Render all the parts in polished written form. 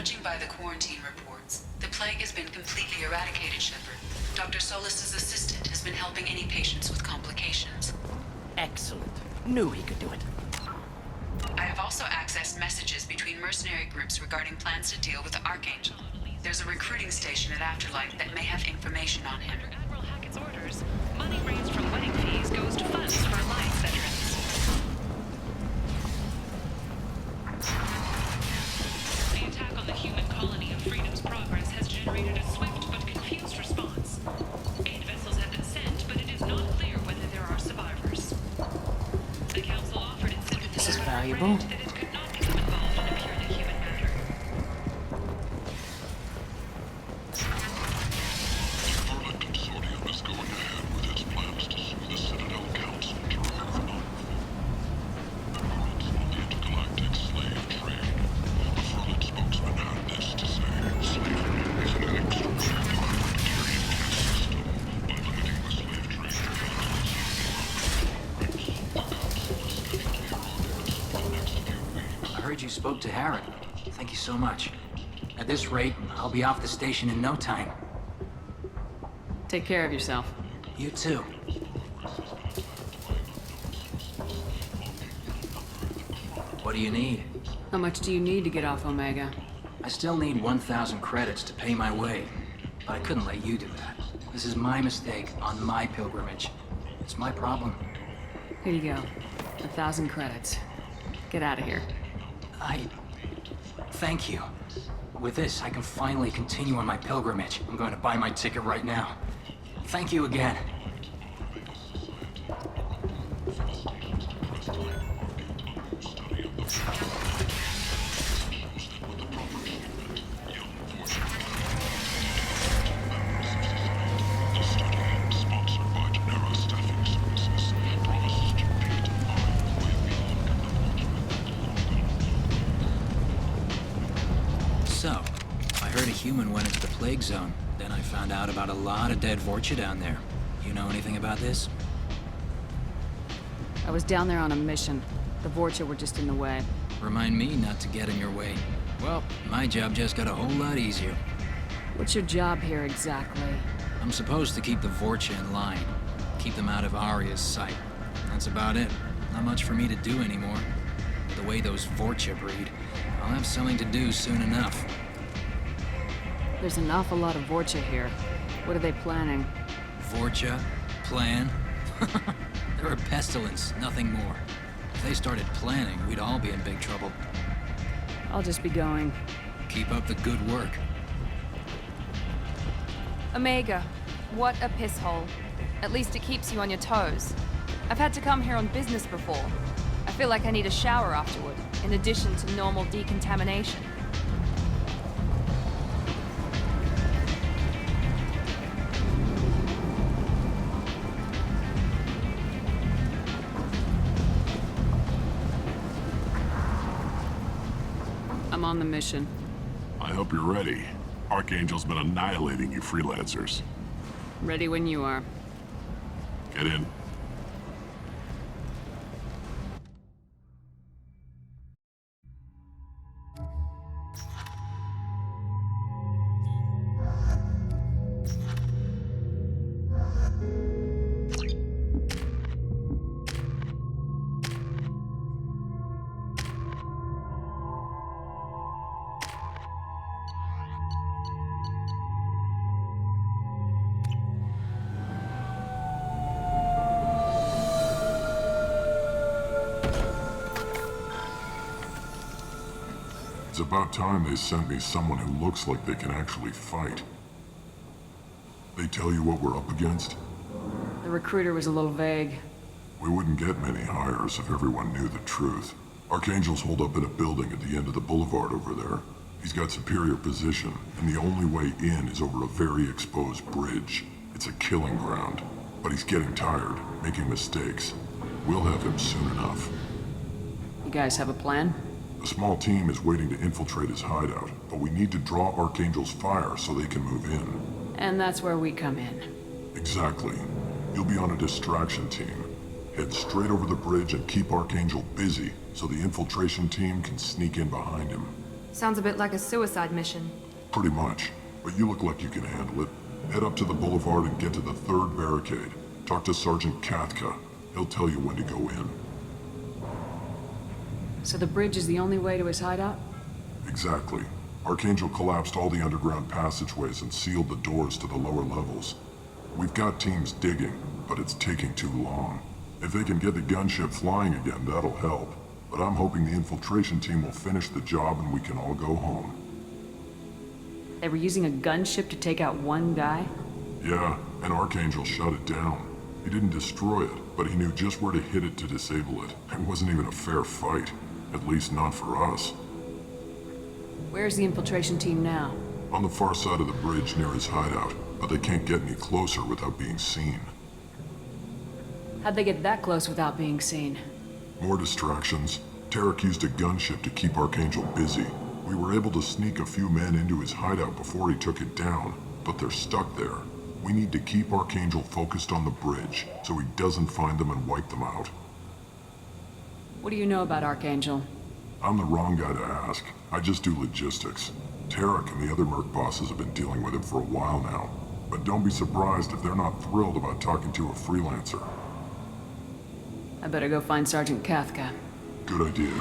Judging by the quarantine reports, the plague has been completely eradicated, Shepard. Dr. Solis's assistant has been helping any patients with complications. Excellent. Knew he could do it. I have also accessed messages between mercenary groups regarding plans to deal with the Archangel. There's a recruiting station at Afterlife that may have information on him. Under Admiral Hackett's orders, money raised from wedding fees goes to funds for Alliance veterans. The attack on the human colony of Freedom's Progress has generated a swift but confused response. 8 vessels have been sent, but it is not clear whether there are survivors. The Council offered its sympathy This is but valuable. that it could not become involved in a purely human matter. Farlight Consortium is going ahead with its plans to sue the Citadel Council to remove Nova. The Kurils on the intergalactic slave trade. A Farlight spokesman had this to say. Slavery is an extraordinary parliamentarian caste system. By limiting the slave trade to the Council is scheduled here on Earth for the next few weeks. I heard you spoke to Harrod. Thank you so much. At this rate, I'll be off the station in no time. Take care of yourself. You too. What do you need? How much do you need to get off Omega? I still need 1,000 credits to pay my way. But I couldn't let you do that. This is my mistake on my pilgrimage. It's my problem. Here you go. 1,000 credits. Get out of here. Thank you. With this, I can finally continue on my pilgrimage. I'm going to buy my ticket right now. Thank you again. The study, sponsored by Genera Staffing Services, promises to redefine the way we look at the So, I heard a human went into the plague zone. Then I found out about a lot of dead Vorcha down there. You know anything about this? I was down there on a mission. The Vorcha were just in the way. Remind me not to get in your way. Well, my job just got a whole lot easier. What's your job here exactly? I'm supposed to keep the Vorcha in line. Keep them out of Arya's sight. That's about it. Not much for me to do anymore. The way those Vorcha breed, I'll have something to do soon enough. There's an awful lot of Vorcha here. What are they planning? Vorcha? Plan? They're a pestilence, nothing more. If they started planning, we'd all be in big trouble. I'll just be going. Keep up the good work. Omega, what a piss hole. At least it keeps you on your toes. I've had to come here on business before. I feel like I need a shower afterward, in addition to normal decontamination. I'm on the mission. I hope you're ready. Archangel's been annihilating you freelancers. Ready when you are. Get in. It's about time they sent me someone who looks like they can actually fight. They tell you what we're up against? The recruiter was a little vague. We wouldn't get many hires if everyone knew the truth. Archangel's holed up in a building at the end of the boulevard over there. He's got superior position, and the only way in is over a very exposed bridge. It's a killing ground. But he's getting tired, making mistakes. We'll have him soon enough. You guys have a plan? A small team is waiting to infiltrate his hideout, but we need to draw Archangel's fire so they can move in. And that's where we come in. Exactly. You'll be on a distraction team. Head straight over the bridge and keep Archangel busy so the infiltration team can sneak in behind him. Sounds a bit like a suicide mission. Pretty much. But you look like you can handle it. Head up to the boulevard and get to the third barricade. Talk to Sergeant Kathka. He'll tell you when to go in. So the bridge is the only way to his hideout? Exactly. Archangel collapsed all the underground passageways and sealed the doors to the lower levels. We've got teams digging, but it's taking too long. If they can get the gunship flying again, that'll help. But I'm hoping the infiltration team will finish the job and we can all go home. They were using a gunship to take out one guy? Yeah, and Archangel shut it down. He didn't destroy it, but he knew just where to hit it to disable it. It wasn't even a fair fight. At least not for us. Where's the infiltration team now? On the far side of the bridge near his hideout, but they can't get any closer without being seen. How'd they get that close without being seen? More distractions. Tarek used a gunship to keep Archangel busy. We were able to sneak a few men into his hideout before he took it down, but they're stuck there. We need to keep Archangel focused on the bridge, so he doesn't find them and wipe them out. What do you know about Archangel? I'm the wrong guy to ask. I just do logistics. Tarek and the other Merc bosses have been dealing with him for a while now. But don't be surprised if they're not thrilled about talking to a freelancer. I better go find Sergeant Kathka. Good idea.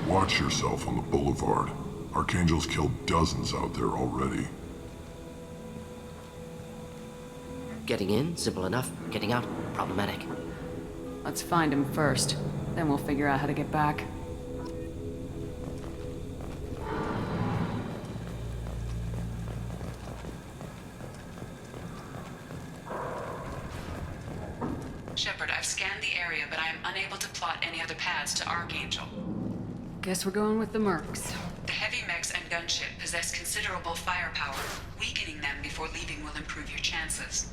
Watch yourself on the boulevard. Archangel's killed dozens out there already. Getting in, simple enough. Getting out, problematic. Let's find him first. Then we'll figure out how to get back. Shepard, I've scanned the area, but I am unable to plot any other paths to Archangel. Guess we're going with the Mercs. The heavy mechs and gunship possess considerable firepower. Weakening them before leaving will improve your chances.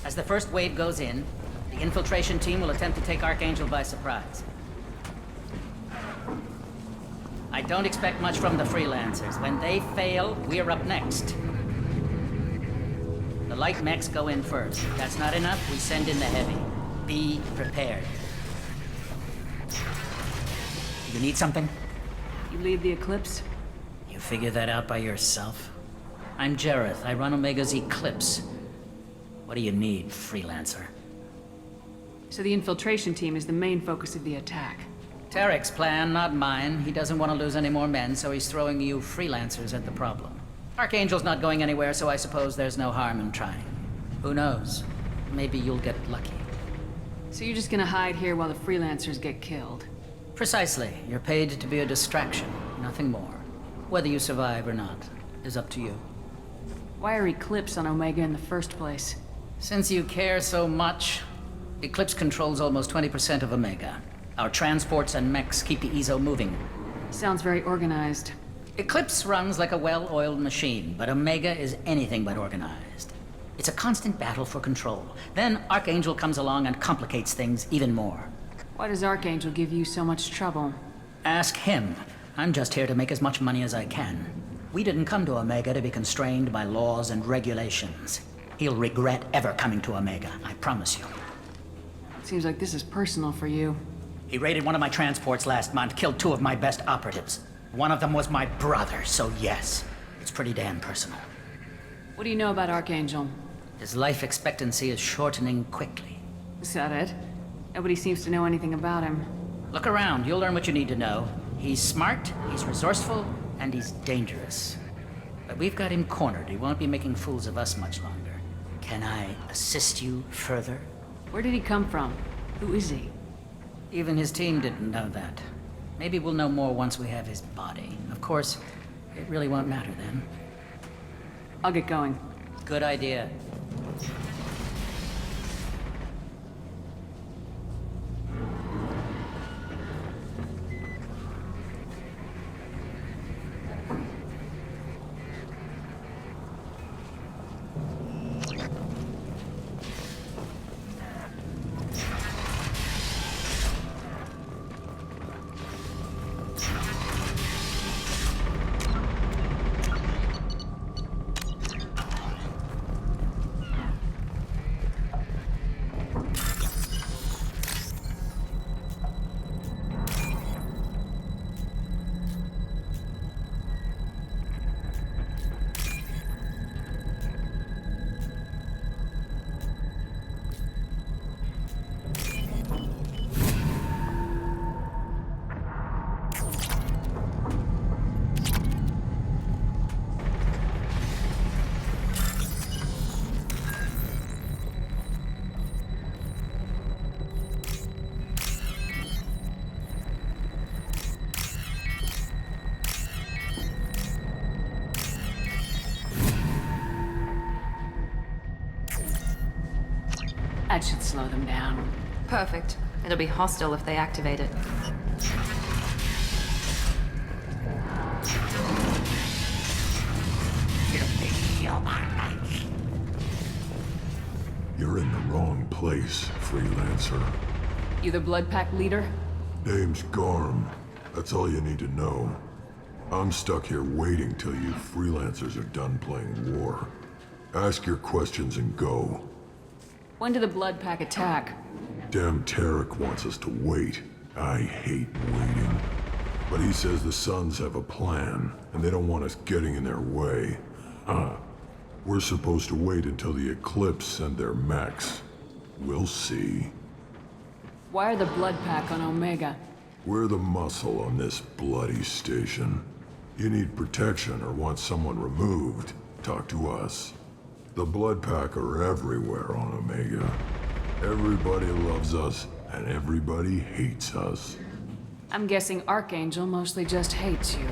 As the first wave goes in, the infiltration team will attempt to take Archangel by surprise. I don't expect much from the freelancers. When they fail, we're up next. The light mechs go in first. If that's not enough, we send in the heavy. Be prepared. You need something? You lead the Eclipse? You figure that out by yourself? I'm Jareth. I run Omega's Eclipse. What do you need, freelancer? So the infiltration team is the main focus of the attack. Tarek's plan, not mine. He doesn't want to lose any more men, so he's throwing you freelancers at the problem. Archangel's not going anywhere, so I suppose there's no harm in trying. Who knows? Maybe you'll get lucky. So you're just gonna hide here while the freelancers get killed? Precisely. You're paid to be a distraction, nothing more. Whether you survive or not is up to you. Why are Eclipse on Omega in the first place? Since you care so much, Eclipse controls almost 20% of Omega. Our transports and mechs keep the EZO moving. Sounds very organized. Eclipse runs like a well-oiled machine, but Omega is anything but organized. It's a constant battle for control. Then Archangel comes along and complicates things even more. Why does Archangel give you so much trouble? Ask him. I'm just here to make as much money as I can. We didn't come to Omega to be constrained by laws and regulations. He'll regret ever coming to Omega, I promise you. Seems like this is personal for you. He raided one of my transports last month, killed 2 of my best operatives. One of them was my brother, so yes, it's pretty damn personal. What do you know about Archangel? His life expectancy is shortening quickly. Is that it? Nobody seems to know anything about him. Look around, you'll learn what you need to know. He's smart, he's resourceful, and he's dangerous. But we've got him cornered. He won't be making fools of us much longer. Can I assist you further? Where did he come from? Who is he? Even his team didn't know that. Maybe we'll know more once we have his body. Of course, it really won't matter then. I'll get going. Good idea. That should slow them down. Perfect. It'll be hostile if they activate it. You're in the wrong place, freelancer. You the Blood Pack leader? Name's Garm. That's all you need to know. I'm stuck here waiting till you freelancers are done playing war. Ask your questions and go. When did the Blood Pack attack? Damn Tarek wants us to wait. I hate waiting. But he says the Suns have a plan, and they don't want us getting in their way. We're supposed to wait until the Eclipse send their mechs. We'll see. Why are the Blood Pack on Omega? We're the muscle on this bloody station. You need protection or want someone removed, talk to us. The Blood Pack are everywhere on Omega. Everybody loves us, and everybody hates us. I'm guessing Archangel mostly just hates you.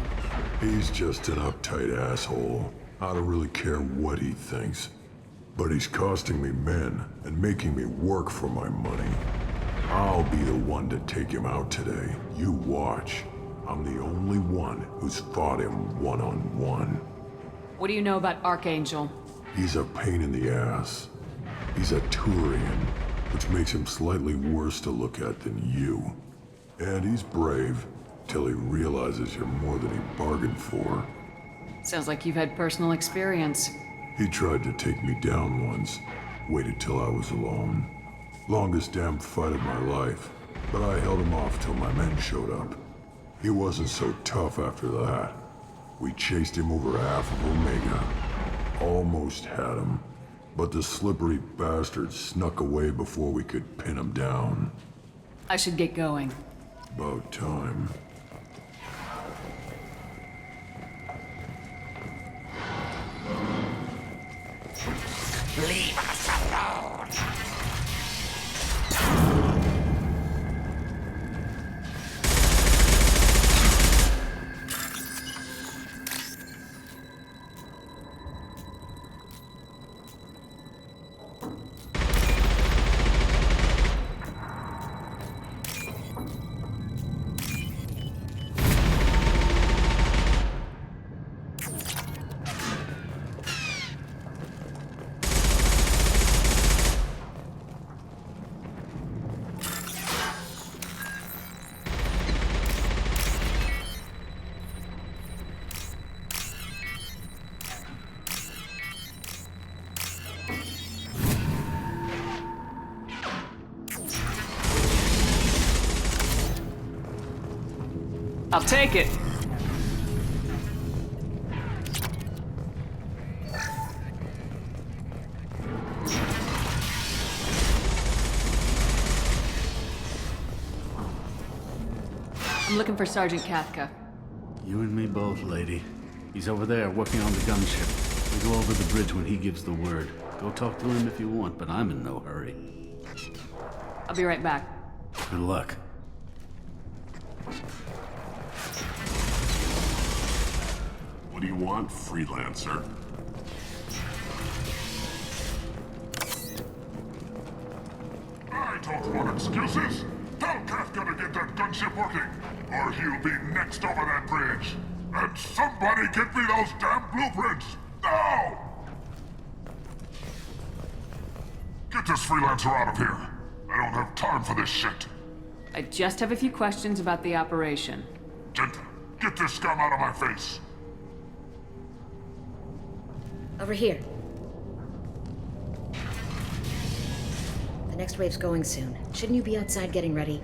He's just an uptight asshole. I don't really care what he thinks. But he's costing me men and making me work for my money. I'll be the one to take him out today. You watch. I'm the only one who's fought him one-on-one. What do you know about Archangel? He's a pain in the ass. He's a Turian, which makes him slightly worse to look at than you. And he's brave, till he realizes you're more than he bargained for. Sounds like you've had personal experience. He tried to take me down once. Waited till I was alone. Longest damn fight of my life. But I held him off till my men showed up. He wasn't so tough after that. We chased him over half of Omega. Almost had him. But the slippery bastard snuck away before we could pin him down. I should get going. About time. Leave us alone! I'll take it. I'm looking for Sergeant Kathka. You and me both, lady. He's over there working on the gunship. We go over the bridge when he gives the word. Go talk to him if you want, but I'm in no hurry. I'll be right back. Good luck. What do you want, freelancer? I don't want excuses. Tell Kafka to get that gunship working, or he'll be next over that bridge. And somebody get me those damn blueprints! Now! Get this freelancer out of here. I don't have time for this shit. I just have a few questions about the operation. Genta, get this scum out of my face. Over here. The next wave's going soon. Shouldn't you be outside getting ready?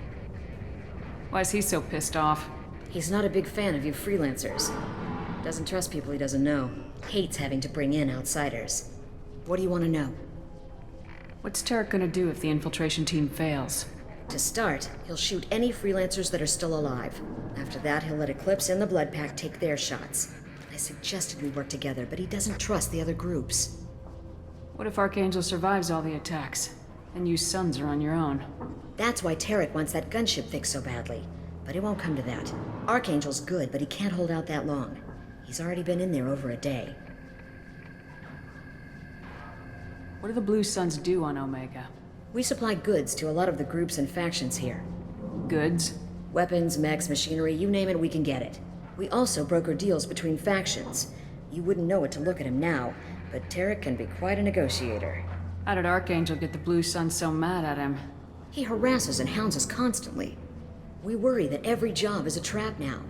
Why is he so pissed off? He's not a big fan of you freelancers. Doesn't trust people he doesn't know. Hates having to bring in outsiders. What do you want to know? What's Tarek gonna do if the infiltration team fails? To start, he'll shoot any freelancers that are still alive. After that, he'll let Eclipse and the Blood Pack take their shots. I suggested we work together, but he doesn't trust the other groups. What if Archangel survives all the attacks? And you Sons are on your own. That's why Tarek wants that gunship fixed so badly. But it won't come to that. Archangel's good, but he can't hold out that long. He's already been in there over a day. What do the Blue Suns do on Omega? We supply goods to a lot of the groups and factions here. Goods? Weapons, mechs, machinery, you name it, we can get it. We also broker deals between factions. You wouldn't know it to look at him now, but Tarek can be quite a negotiator. How did Archangel get the Blue Sun so mad at him? He harasses and hounds us constantly. We worry that every job is a trap now.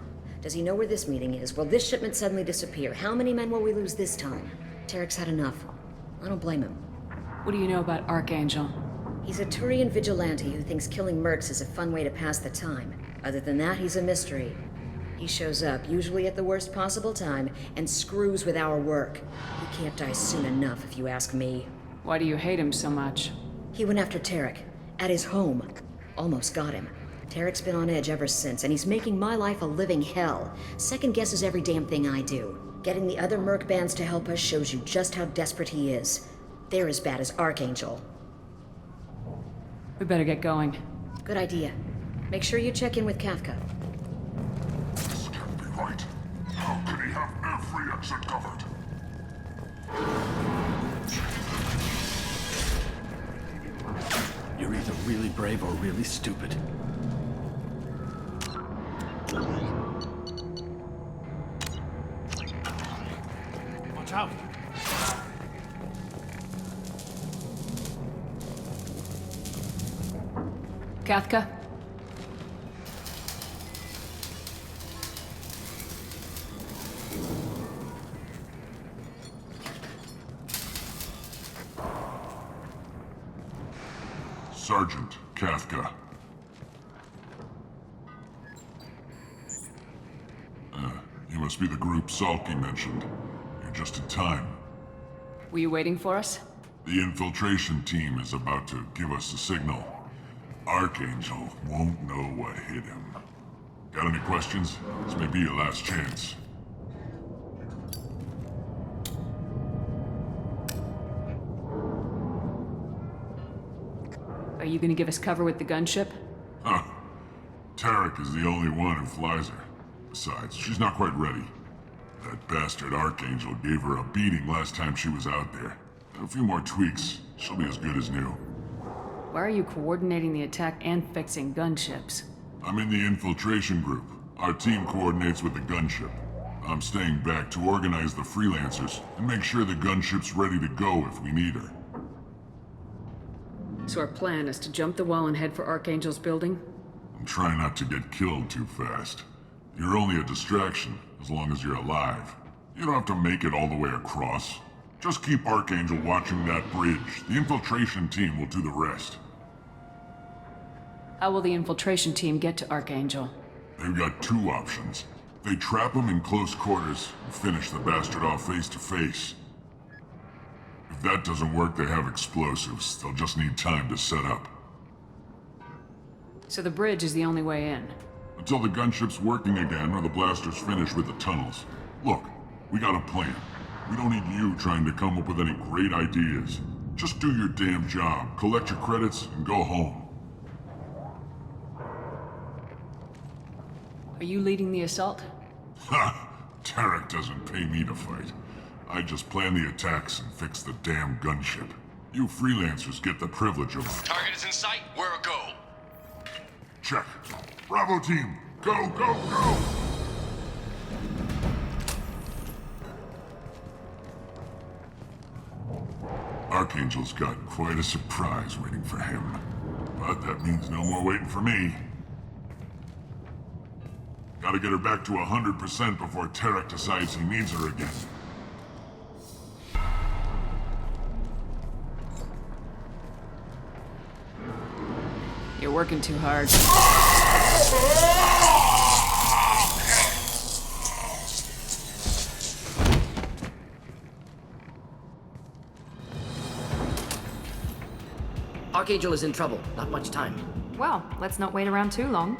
Does he know where this meeting is? Will this shipment suddenly disappear? How many men will we lose this time? Tarek's had enough. I don't blame him. What do you know about Archangel? He's a Turian vigilante who thinks killing mercs is a fun way to pass the time. Other than that, he's a mystery. He shows up, usually at the worst possible time, and screws with our work. He can't die soon enough, if you ask me. Why do you hate him so much? He went after Tarek, at his home. Almost got him. Tarek's been on edge ever since, and he's making my life a living hell. Second guesses every damn thing I do. Getting the other merc bands to help us shows you just how desperate he is. They're as bad as Archangel. We better get going. Good idea. Make sure you check in with Kafka. This can't be right. How could he have every exit covered? You're either really brave or really stupid. Watch out! Kafka? Sergeant Kafka. You must be the group Salky mentioned. You're just in time. Were you waiting for us? The infiltration team is about to give us a signal. Archangel won't know what hit him. Got any questions? This may be your last chance. Are you gonna give us cover with the gunship? Huh. Tarek is the only one who flies her. Besides, she's not quite ready. That bastard Archangel gave her a beating last time she was out there. A few more tweaks, she'll be as good as new. Why are you coordinating the attack and fixing gunships? I'm in the infiltration group. Our team coordinates with the gunship. I'm staying back to organize the freelancers and make sure the gunship's ready to go if we need her. So our plan is to jump the wall and head for Archangel's building? And try not to get killed too fast. You're only a distraction, as long as you're alive. You don't have to make it all the way across. Just keep Archangel watching that bridge. The infiltration team will do the rest. How will the infiltration team get to Archangel? They've got two options. They trap him in close quarters and finish the bastard off face to face. If that doesn't work, they have explosives. They'll just need time to set up. So the bridge is the only way in. Until the gunship's working again or the blasters finish with the tunnels. Look, we got a plan. We don't need you trying to come up with any great ideas. Just do your damn job, collect your credits, and go home. Are you leading the assault? Ha! Tarek doesn't pay me to fight. I just plan the attacks and fix the damn gunship. You freelancers get the privilege of... Target is in sight. Where a go? Check. Bravo team! Go, go, go! Archangel's got quite a surprise waiting for him. But that means no more waiting for me. Gotta get her back to 100% before Tarek decides he needs her again. You're working too hard. Archangel is in trouble. Not much time. Well, let's not wait around too long.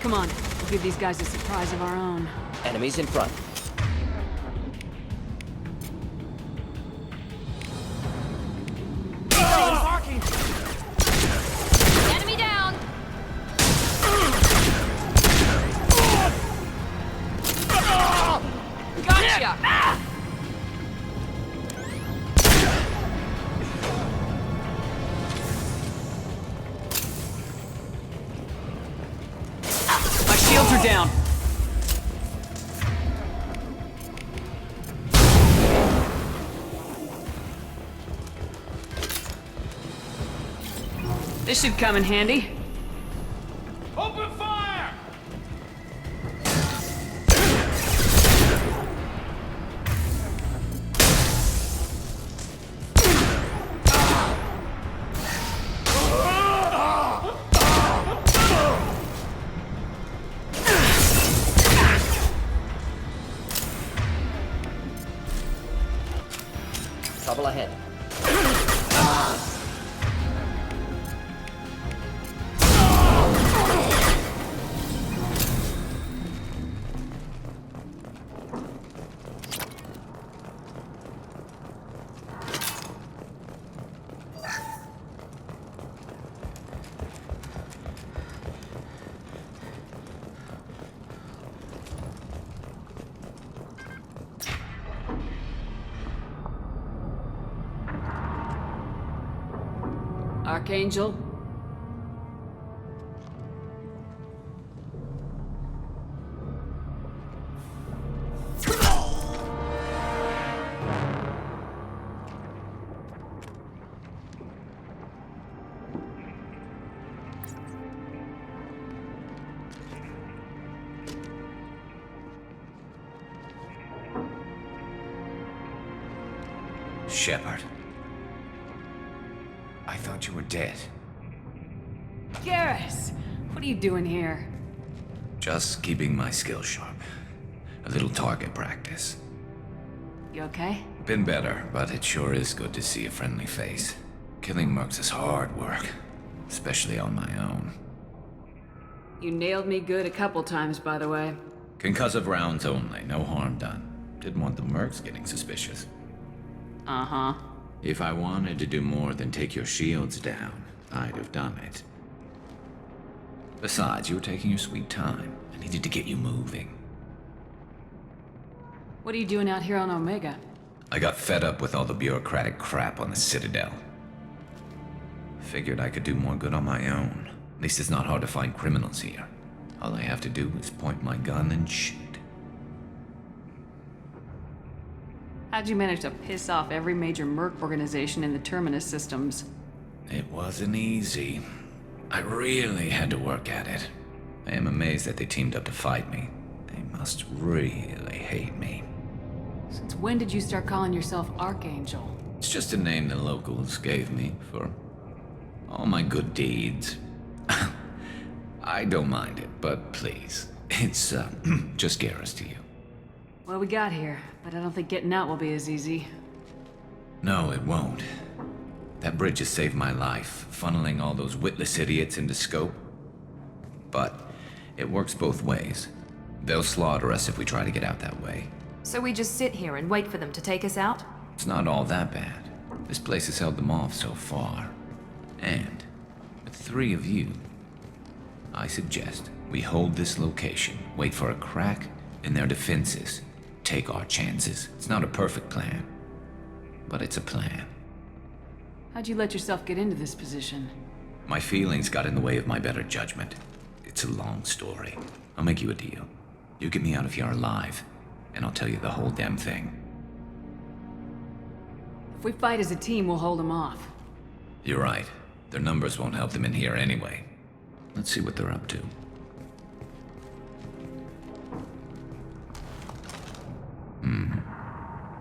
Come on, we'll give these guys a surprise of our own. Enemies in front. Enemy down! Gotcha! My shields are down. This should come in handy. Open fire! Trouble ahead. Archangel? Shepard. I thought you were dead. Garrus! What are you doing here? Just keeping my skills sharp. A little target practice. You okay? Been better, but it sure is good to see a friendly face. Killing mercs is hard work, especially on my own. You nailed me good a couple times, by the way. Concussive rounds only, no harm done. Didn't want the mercs getting suspicious. Uh-huh. If I wanted to do more than take your shields down, I'd have done it. Besides, you were taking your sweet time. I needed to get you moving. What are you doing out here on Omega? I got fed up with all the bureaucratic crap on the Citadel. Figured I could do more good on my own. At least it's not hard to find criminals here. All I have to do is point my gun and shoot. How'd you manage to piss off every major merc organization in the Terminus systems? It wasn't easy. I really had to work at it. I am amazed that they teamed up to fight me. They must really hate me. Since when did you start calling yourself Archangel? It's just a name the locals gave me for all my good deeds. I don't mind it, but please, it's just Garrus to you. Well, we got here, but I don't think getting out will be as easy. No, it won't. That bridge has saved my life, funneling all those witless idiots into scope. But it works both ways. They'll slaughter us if we try to get out that way. So we just sit here and wait for them to take us out? It's not all that bad. This place has held them off so far. And with 3 of you, I suggest we hold this location, wait for a crack in their defenses, take our chances. It's not a perfect plan, but it's a plan. How'd you let yourself get into this position? My feelings got in the way of my better judgment. It's a long story. I'll make you a deal. You get me out of here alive, and I'll tell you the whole damn thing. If we fight as a team, we'll hold them off. You're right. Their numbers won't help them in here anyway. Let's see what they're up to.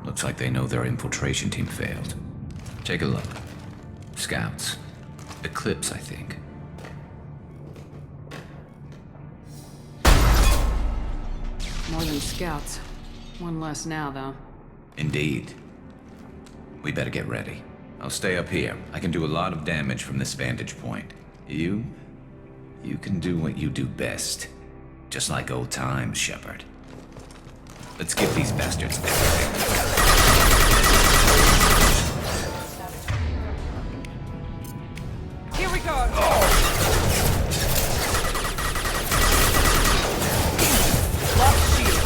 Looks like they know their infiltration team failed. Take a look. Scouts. Eclipse, I think. More than scouts. One less now, though. Indeed. We better get ready. I'll stay up here. I can do a lot of damage from this vantage point. You can do what you do best. Just like old times, Shepard. Let's give these bastards everything. Here we go! Lock shield.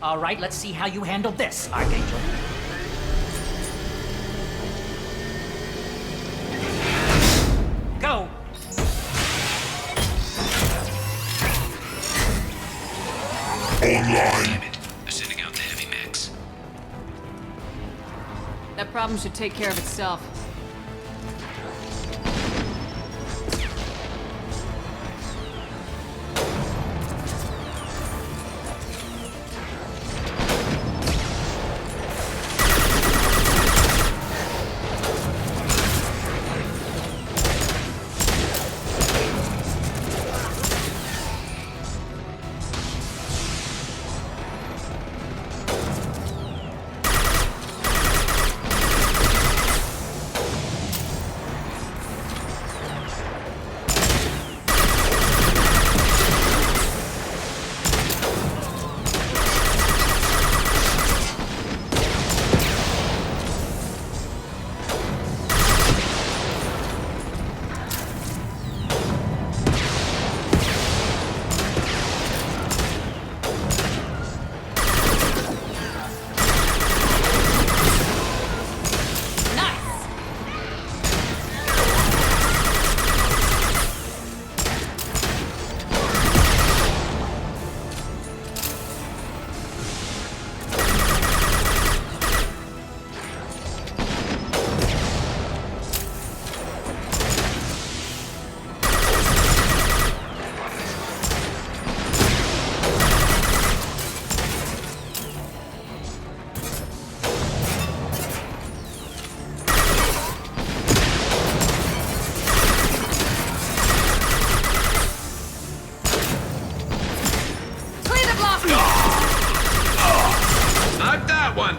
All right, let's see how you handle this, Archangel. Go! Damn it. They're sending out the heavy mechs. That problem should take care of itself. Not that one!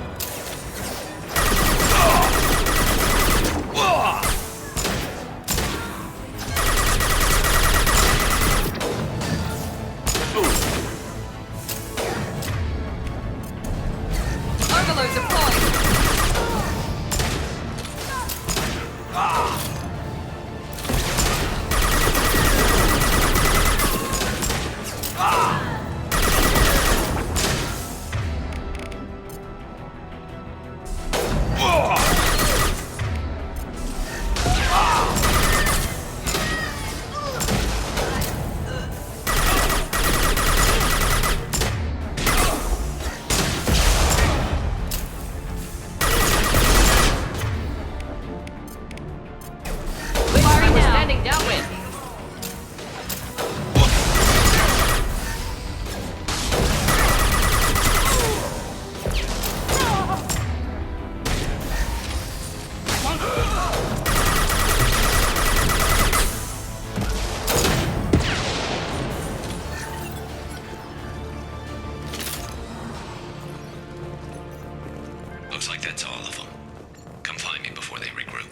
Overload deployed. We're standing downwind. Looks like that's all of them. Come find me before they regroup.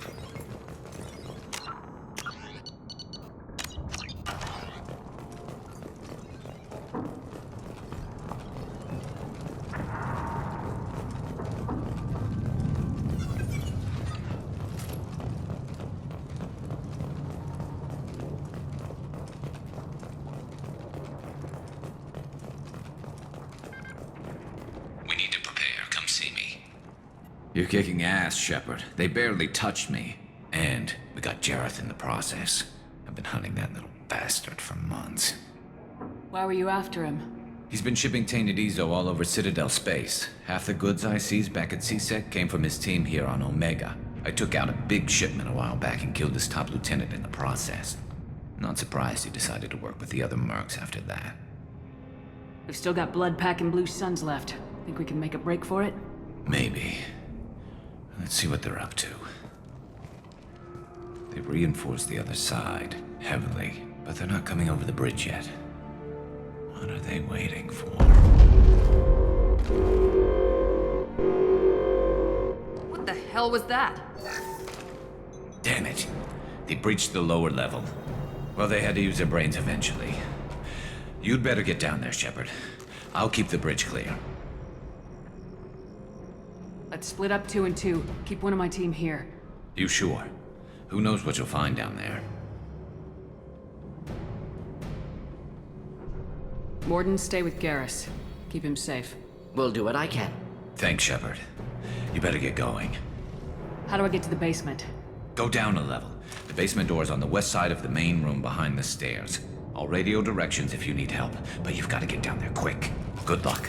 We need to prepare. Come see me. You're kicking ass, Shepard. They barely touched me. And we got Jareth in the process. I've been hunting that little bastard for months. Why were you after him? He's been shipping tainted Ezo all over Citadel space. Half the goods I seized back at CSEC came from his team here on Omega. I took out a big shipment a while back and killed his top lieutenant in the process. Not surprised he decided to work with the other mercs after that. We've still got Bloodpack and Blue Suns left. Think we can make a break for it? Maybe. Let's see what they're up to. They've reinforced the other side, heavily, but they're not coming over the bridge yet. What are they waiting for? What the hell was that? Damn it. They breached the lower level. Well, they had to use their brains eventually. You'd better get down there, Shepard. I'll keep the bridge clear. Let's split up 2 and 2. Keep one of my team here. You sure? Who knows what you'll find down there? Morden, stay with Garrus. Keep him safe. We'll do what I can. Thanks, Shepard. You better get going. How do I get to the basement? Go down a level. The basement door's on the west side of the main room behind the stairs. I'll radio directions if you need help, but you've got to get down there quick. Good luck.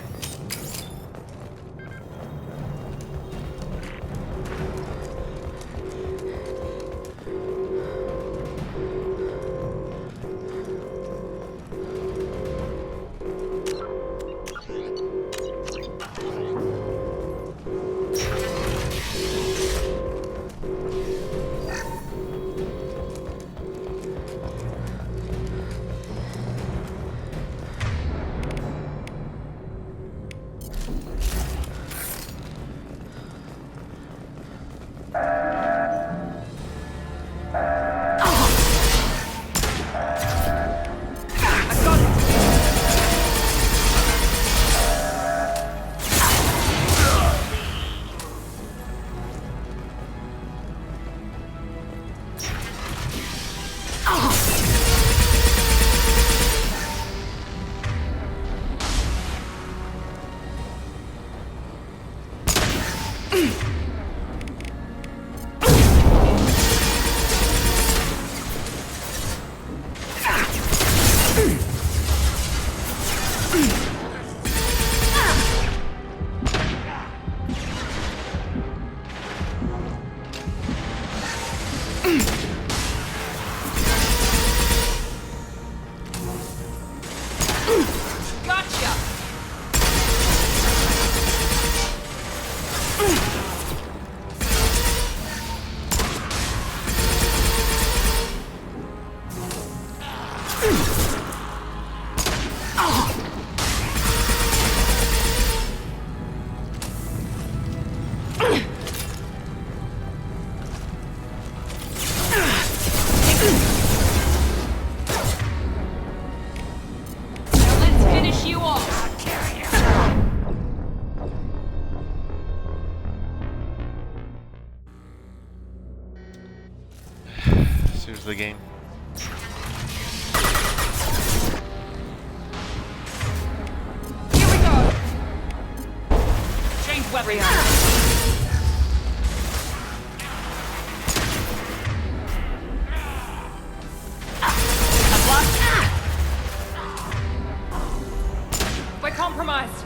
The game. Here we go. Change weapon. We're compromised.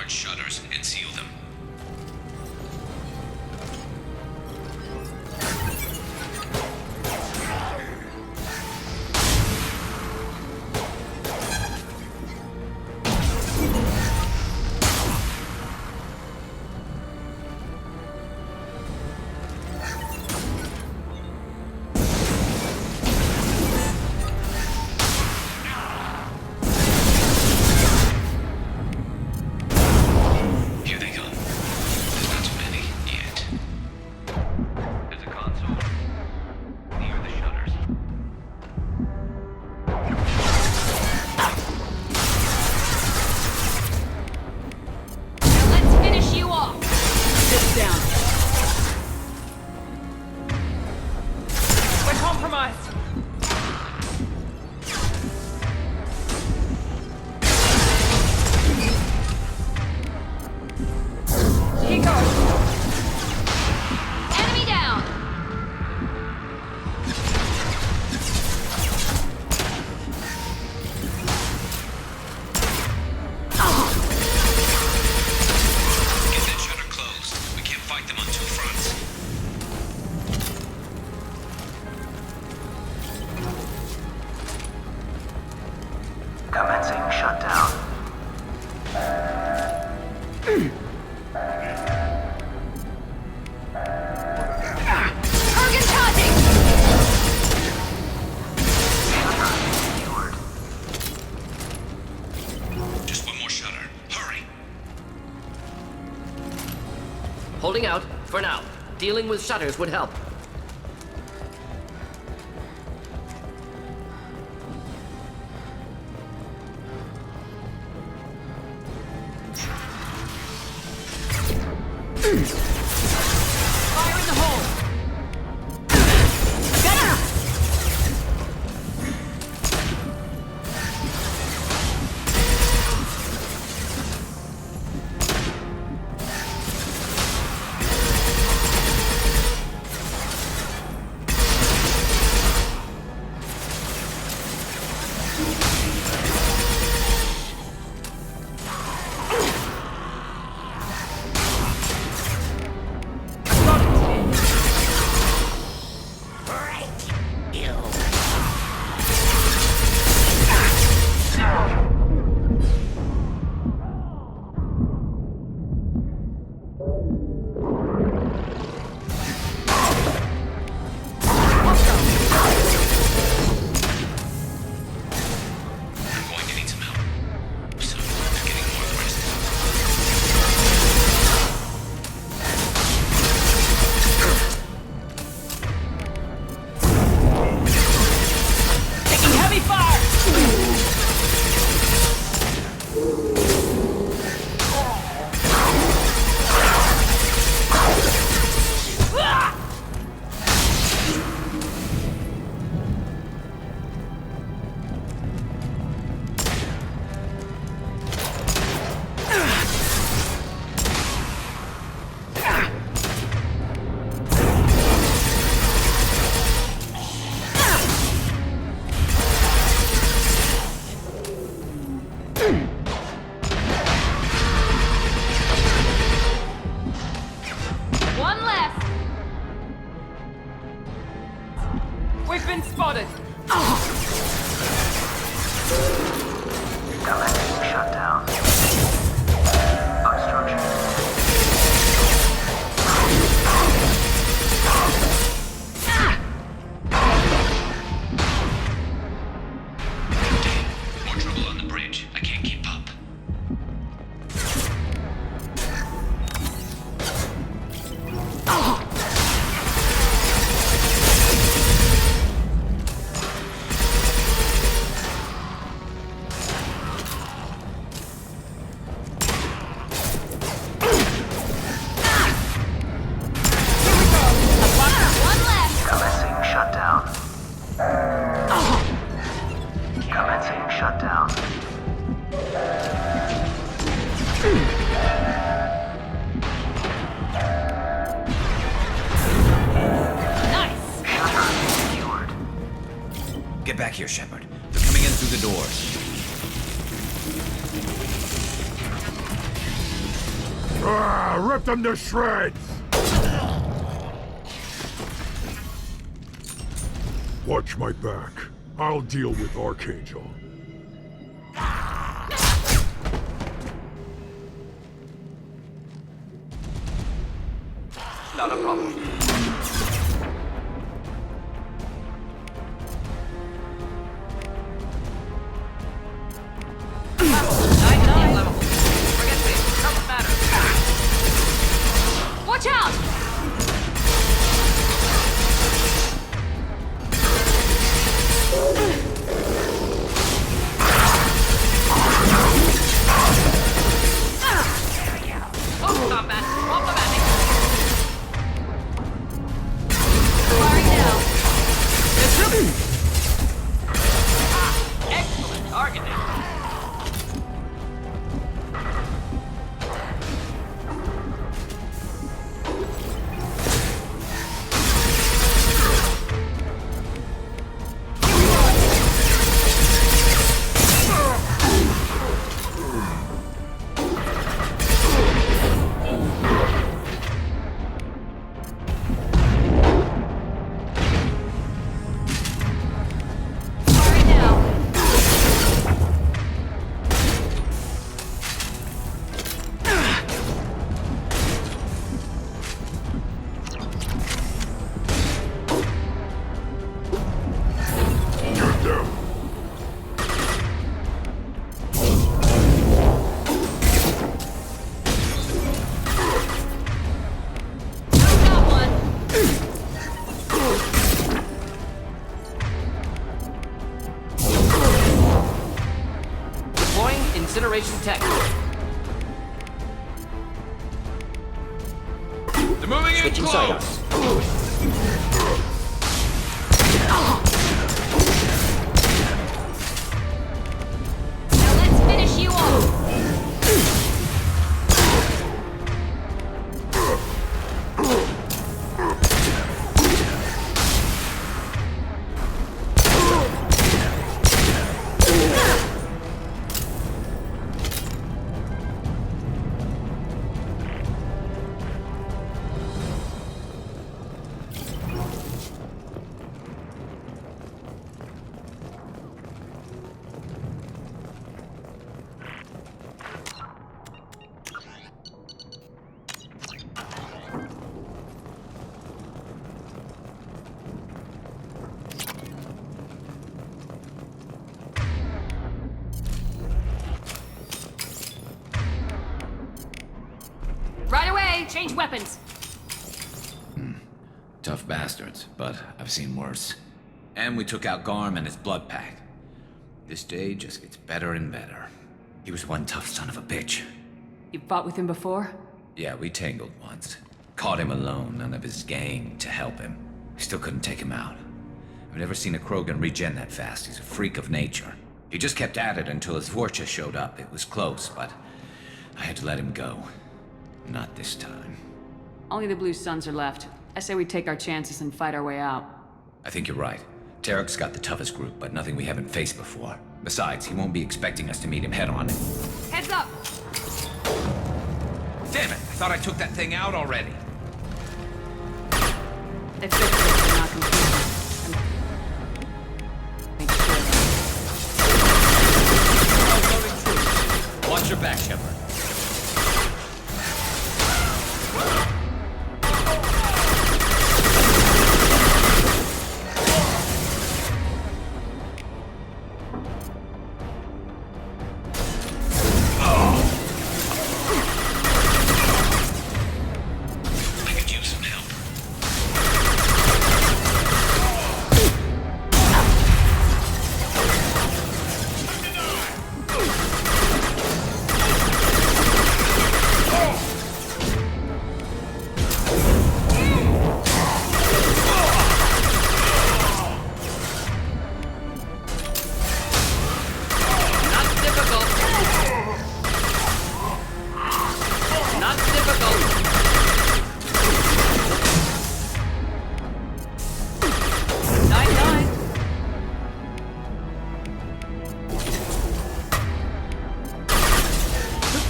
Shutters and seal them. Holding out, for now. Dealing with shutters would help. Fire in the hole! We've been spotted! LSC shut down. Obstruction. More trouble on the bridge. I can't keep up. Commencing shutdown. Commencing shutdown. Nice! Shutter secured. Get back here, Shepard. They're coming in through the doors. Rip them to shreds! Watch my back. I'll deal with Archangel. Not a problem. Watch out! Oh, combat! Problematic! Firing now. Excellent targeting! They're moving in Switching close! sidearms. Now let's finish you off. Right away! Change weapons! Tough bastards, but I've seen worse. And we took out Garm and his blood pack. This day just gets better and better. He was one tough son of a bitch. You fought with him before? Yeah, we tangled once. Caught him alone, none of his gang to help him. We still couldn't take him out. I've never seen a Krogan regen that fast. He's a freak of nature. He just kept at it until his Vorcha showed up. It was close, but I had to let him go. Not this time. Only the Blue Suns are left. I say we take our chances and fight our way out. I think you're right. Tarek's got the toughest group, but nothing we haven't faced before. Besides, he won't be expecting us to meet him head-on. Heads up! Damn it! I thought I took that thing out already. They fixed it, but not completely. Make sure. Watch your back, Shepard.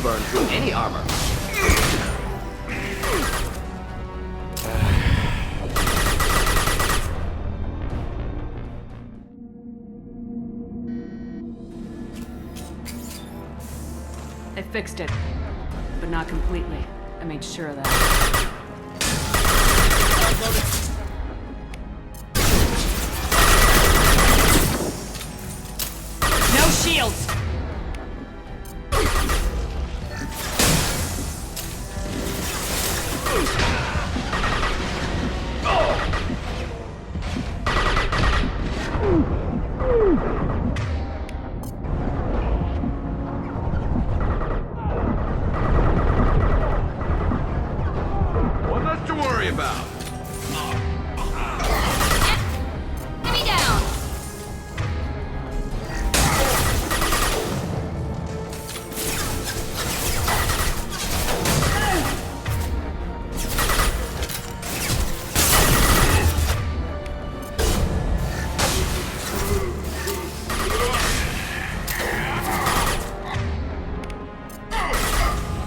Burn through any armor. They fixed it, but not completely. I made sure of that. No shields! What's to worry about? Enemy down!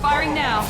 Firing now.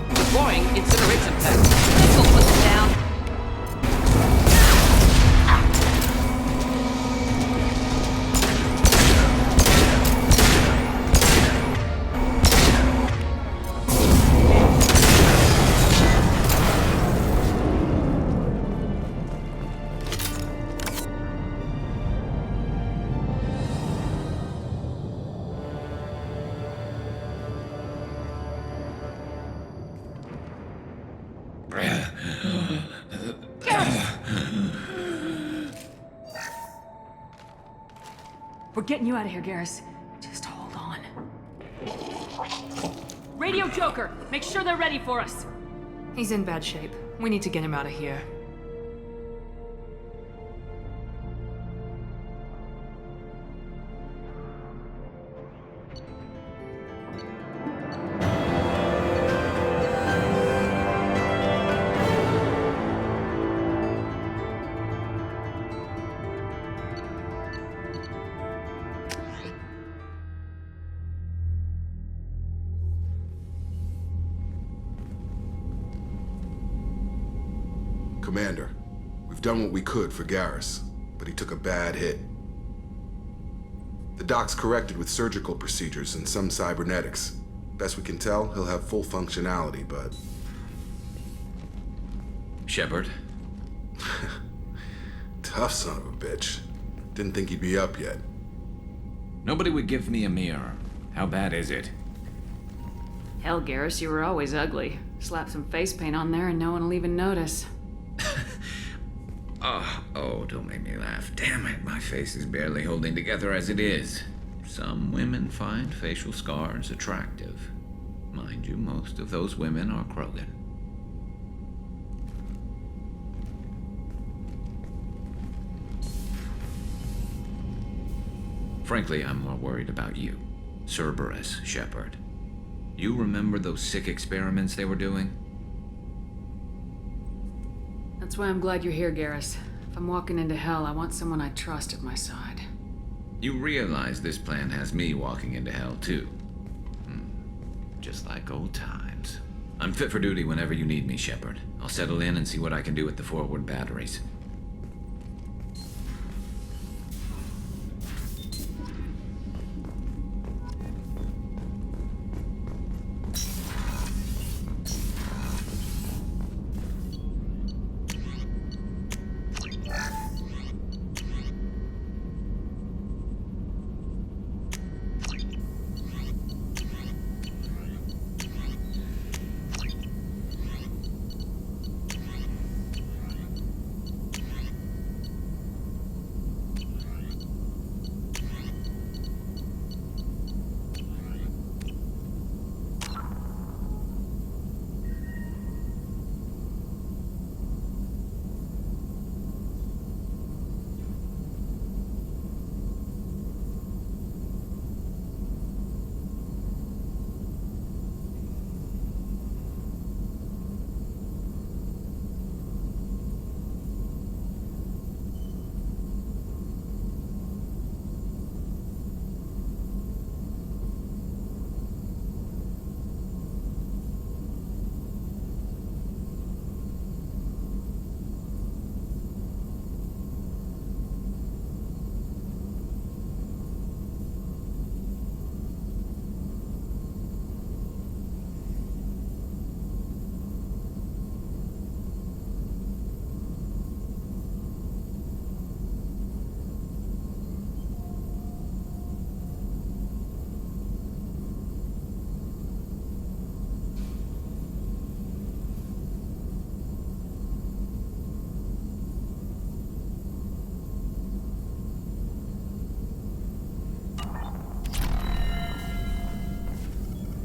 Deploying incineration tank. This will put them down. We're getting you out of here, Garrus. Just hold on. Radio Joker! Make sure they're ready for us! He's in bad shape. We need to get him out of here. Commander, we've done what we could for Garrus, but he took a bad hit. The doc's corrected with surgical procedures and some cybernetics. Best we can tell, he'll have full functionality, but... Shepard? Tough son of a bitch. Didn't think he'd be up yet. Nobody would give me a mirror. How bad is it? Hell, Garrus, you were always ugly. Slap some face paint on there and no one will even notice. Oh, don't make me laugh. Damn it, my face is barely holding together as it is. Some women find facial scars attractive. Mind you, most of those women are Krogan. Frankly, I'm more worried about you. Cerberus, Shepard. You remember those sick experiments they were doing? That's why I'm glad you're here, Garrus. If I'm walking into hell, I want someone I trust at my side. You realize this plan has me walking into hell, too. Just like old times. I'm fit for duty whenever you need me, Shepard. I'll settle in and see what I can do with the forward batteries.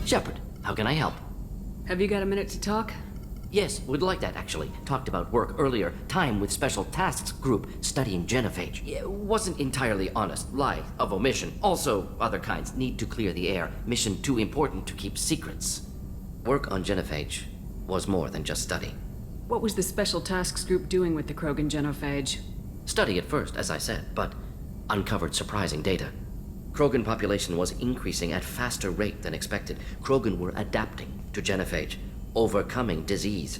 Shepard, how can I help? Have you got a minute to talk? Yes, would like that, actually. Talked about work earlier. Time with Special Tasks Group studying genophage. Yeah, wasn't entirely honest. Lie of omission. Also, other kinds. Need to clear the air. Mission too important to keep secrets. Work on genophage was more than just study. What was the Special Tasks Group doing with the Krogan genophage? Study at first, as I said, but uncovered surprising data. Krogan population was increasing at faster rate than expected. Krogan were adapting to genophage, overcoming disease.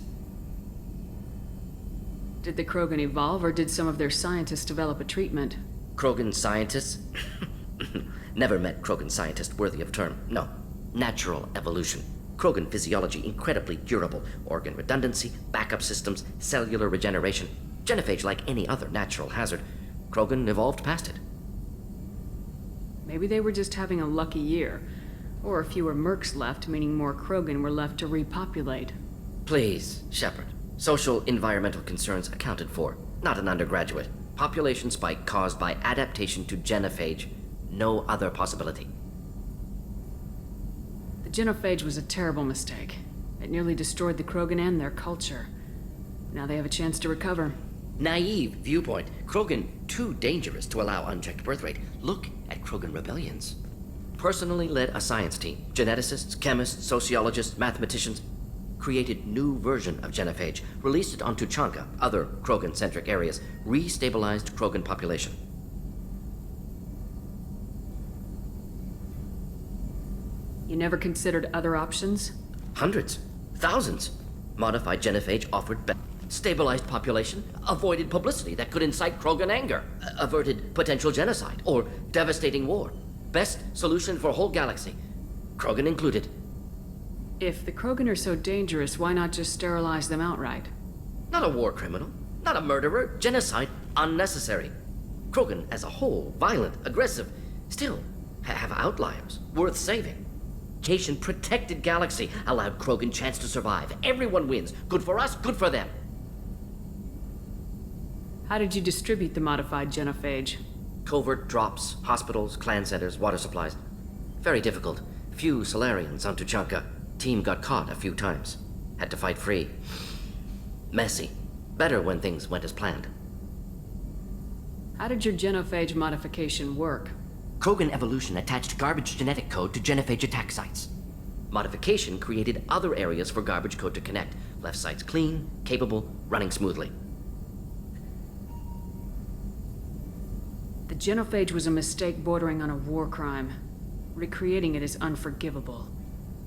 Did the Krogan evolve, or did some of their scientists develop a treatment? Krogan scientists? Never met Krogan scientist worthy of term. No. Natural evolution. Krogan physiology incredibly durable. Organ redundancy, backup systems, cellular regeneration. Genophage like any other natural hazard. Krogan evolved past it. Maybe they were just having a lucky year. Or fewer mercs left, meaning more Krogan were left to repopulate. Please, Shepard. Social environmental concerns accounted for. Not an undergraduate. Population spike caused by adaptation to genophage. No other possibility. The genophage was a terrible mistake. It nearly destroyed the Krogan and their culture. Now they have a chance to recover. Naive viewpoint. Krogan too dangerous to allow unchecked birth rate. Look at Krogan rebellions. Personally led a science team. Geneticists, chemists, sociologists, mathematicians. Created new version of genophage. Released it on Tuchanka, other Krogan-centric areas. Restabilized Krogan population. You never considered other options? Hundreds. Thousands. Modified genophage offered stabilized population, avoided publicity that could incite Krogan anger, averted potential genocide or devastating war. Best solution for whole galaxy, Krogan included. If the Krogan are so dangerous, why not just sterilize them outright? Not a war criminal, not a murderer, genocide unnecessary. Krogan as a whole, violent, aggressive, still have outliers, worth saving. Cation protected galaxy, allowed Krogan chance to survive. Everyone wins. Good for us, good for them. How did you distribute the modified genophage? Covert drops, hospitals, clan centers, water supplies. Very difficult. Few Solarians on Tuchanka. Team got caught a few times. Had to fight free. Messy. Better when things went as planned. How did your genophage modification work? Krogan evolution attached garbage genetic code to genophage attack sites. Modification created other areas for garbage code to connect. Left sites clean, capable, running smoothly. The genophage was a mistake bordering on a war crime. Recreating it is unforgivable.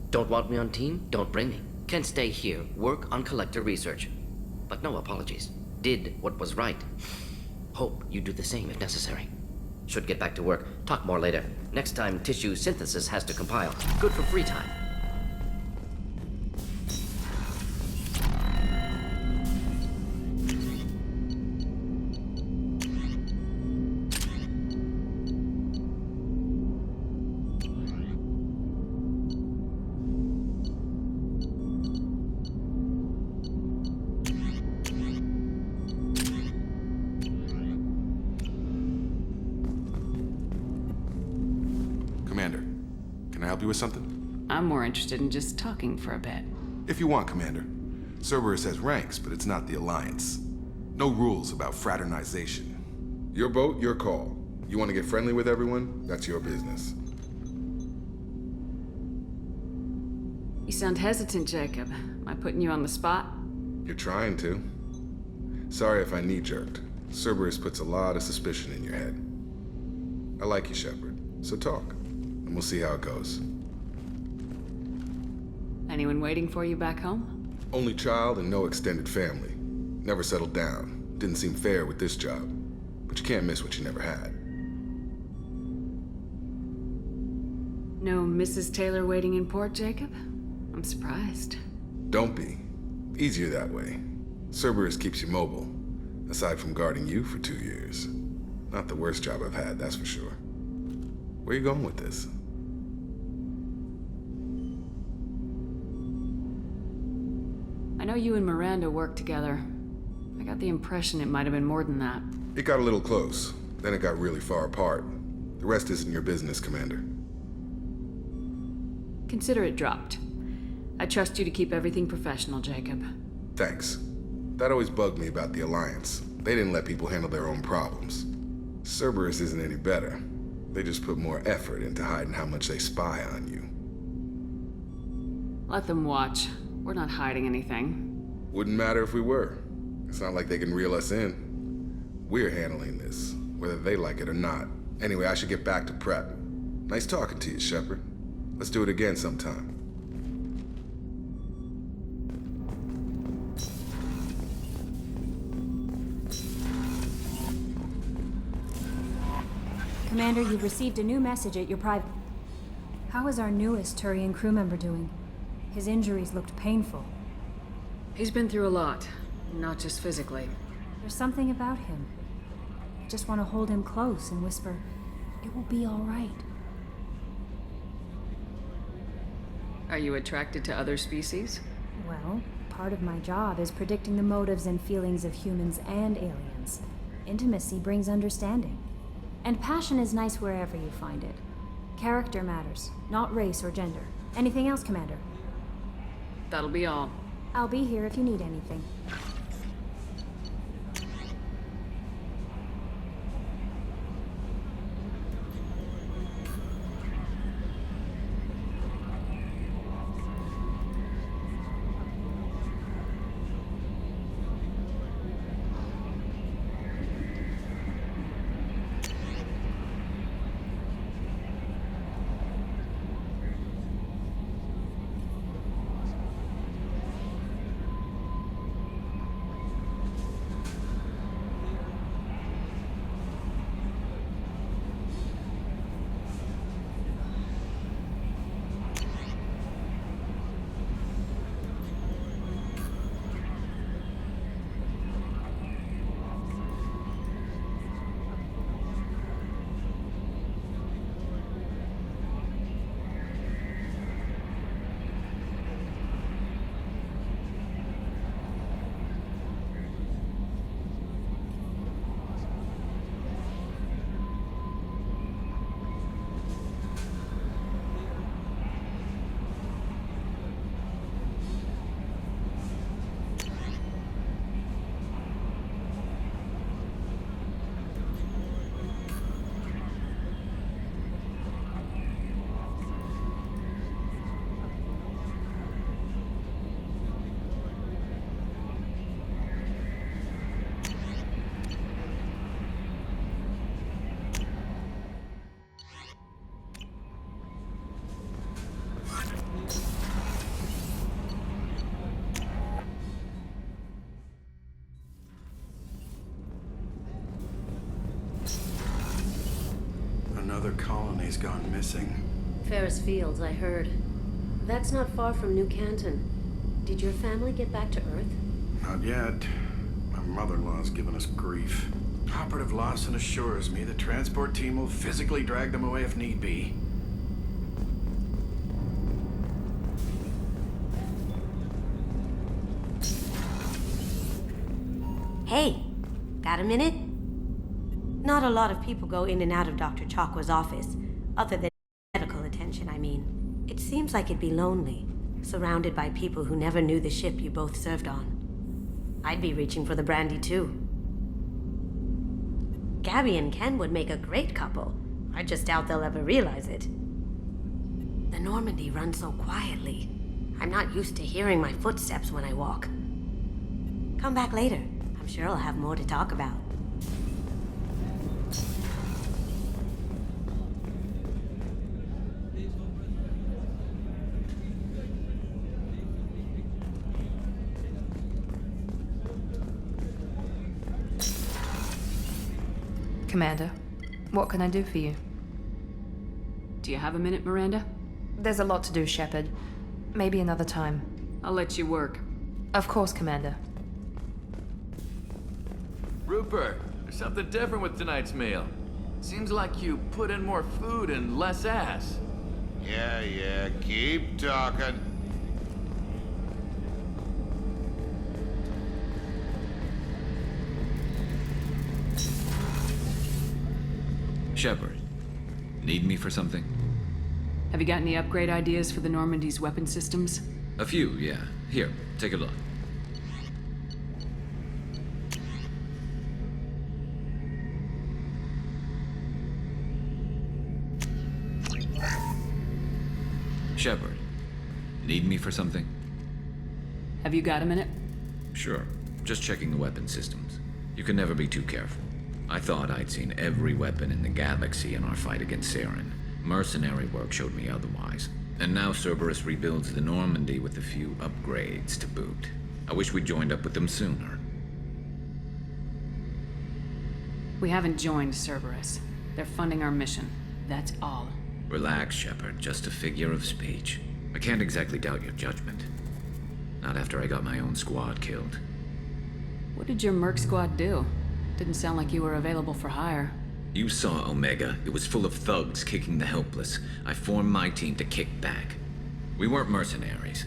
Don't want me on team? Don't bring me. Can stay here, work on collector research. But no apologies. Did what was right. Hope you do the same if necessary. Should get back to work. Talk more later. Next time, tissue synthesis has to compile. Good for free time. Commander, can I help you with something? I'm more interested in just talking for a bit. If you want, Commander. Cerberus has ranks, but it's not the Alliance. No rules about fraternization. Your boat, your call. You want to get friendly with everyone? That's your business. You sound hesitant, Jacob. Am I putting you on the spot? You're trying to. Sorry if I knee-jerked. Cerberus puts a lot of suspicion in your head. I like you, Shepard. So talk, and we'll see how it goes. Anyone waiting for you back home? Only child and no extended family. Never settled down. Didn't seem fair with this job. But you can't miss what you never had. No Mrs. Taylor waiting in port, Jacob? I'm surprised. Don't be. Easier that way. Cerberus keeps you mobile, aside from guarding you for 2 years. Not the worst job I've had, that's for sure. Where you going with this? I know you and Miranda work together. I got the impression it might have been more than that. It got a little close, then it got really far apart. The rest isn't your business, Commander. Consider it dropped. I trust you to keep everything professional, Jacob. Thanks. That always bugged me about the Alliance. They didn't let people handle their own problems. Cerberus isn't any better. They just put more effort into hiding how much they spy on you. Let them watch. We're not hiding anything. Wouldn't matter if we were. It's not like they can reel us in. We're handling this, whether they like it or not. Anyway, I should get back to prep. Nice talking to you, Shepard. Let's do it again sometime. Commander, you've received a new message at your private... How is our newest Turian crew member doing? His injuries looked painful. He's been through a lot, not just physically. There's something about him. I just want to hold him close and whisper, it will be all right. Are you attracted to other species? Well, part of my job is predicting the motives and feelings of humans and aliens. Intimacy brings understanding. And passion is nice wherever you find it. Character matters, not race or gender. Anything else, Commander? That'll be all. I'll be here if you need anything. Another colony's gone missing. Ferris Fields, I heard. That's not far from New Canton. Did your family get back to Earth? Not yet. My mother-in-law's given us grief. Operative Lawson assures me the transport team will physically drag them away if need be. Hey, got a minute? Not a lot of people go in and out of Dr. Chakwa's office, other than medical attention, I mean. It seems like it'd be lonely, surrounded by people who never knew the ship you both served on. I'd be reaching for the brandy too. Gabby and Ken would make a great couple. I just doubt they'll ever realize it. The Normandy runs so quietly. I'm not used to hearing my footsteps when I walk. Come back later. I'm sure I'll have more to talk about. Commander, what can I do for you? Do you have a minute, Miranda? There's a lot to do, Shepard. Maybe another time. I'll let you work. Of course, Commander. Rupert, there's something different with tonight's meal. Seems like you put in more food and less ass. Yeah, keep talking. Shepard, need me for something? Have you got any upgrade ideas for the Normandy's weapon systems? A few, yeah. Here, take a look. Shepard, need me for something? Have you got a minute? Sure. Just checking the weapon systems. You can never be too careful. I thought I'd seen every weapon in the galaxy in our fight against Saren. Mercenary work showed me otherwise. And now Cerberus rebuilds the Normandy with a few upgrades to boot. I wish we'd joined up with them sooner. We haven't joined Cerberus. They're funding our mission. That's all. Relax, Shepard. Just a figure of speech. I can't exactly doubt your judgment. Not after I got my own squad killed. What did your Merc squad do? Didn't sound like you were available for hire. You saw Omega. It was full of thugs kicking the helpless. I formed my team to kick back. We weren't mercenaries.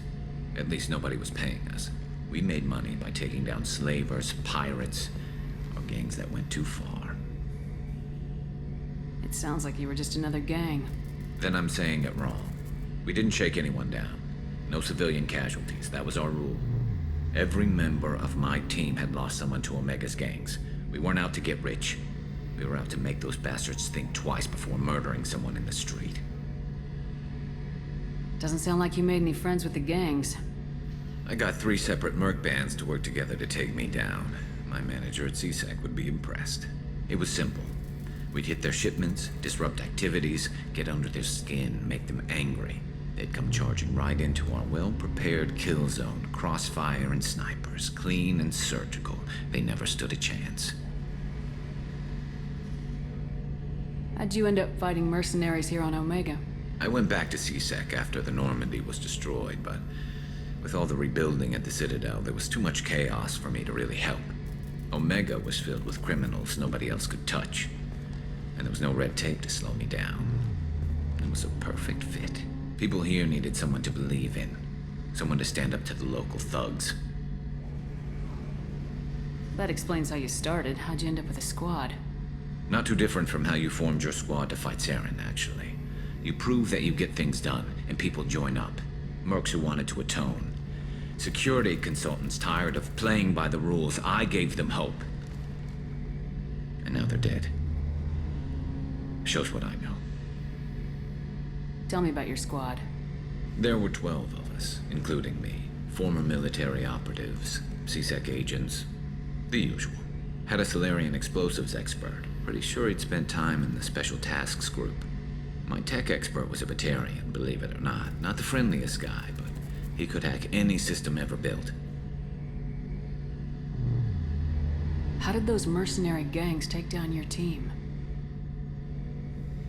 At least nobody was paying us. We made money by taking down slavers, pirates, or gangs that went too far. It sounds like you were just another gang. Then I'm saying it wrong. We didn't shake anyone down. No civilian casualties. That was our rule. Every member of my team had lost someone to Omega's gangs. We weren't out to get rich. We were out to make those bastards think twice before murdering someone in the street. Doesn't sound like you made any friends with the gangs. I got 3 separate merc bands to work together to take me down. My manager at CSEC would be impressed. It was simple. We'd hit their shipments, disrupt activities, get under their skin, make them angry. They'd come charging right into our well-prepared kill zone, crossfire and snipers, clean and surgical. They never stood a chance. How'd you end up fighting mercenaries here on Omega? I went back to CSEC after the Normandy was destroyed, but with all the rebuilding at the Citadel, there was too much chaos for me to really help. Omega was filled with criminals nobody else could touch, and there was no red tape to slow me down. It was a perfect fit. People here needed someone to believe in, someone to stand up to the local thugs. That explains how you started. How'd you end up with a squad? Not too different from how you formed your squad to fight Saren, actually. You prove that you get things done, and people join up. Mercs who wanted to atone. Security consultants tired of playing by the rules. I gave them hope. And now they're dead. Shows what I know. Tell me about your squad. There were 12 of us, including me. Former military operatives, CSEC agents, the usual. Had a Solarian explosives expert. Pretty sure he'd spent time in the Special Tasks Group. My tech expert was a Batarian, believe it or not. Not the friendliest guy, but he could hack any system ever built. How did those mercenary gangs take down your team?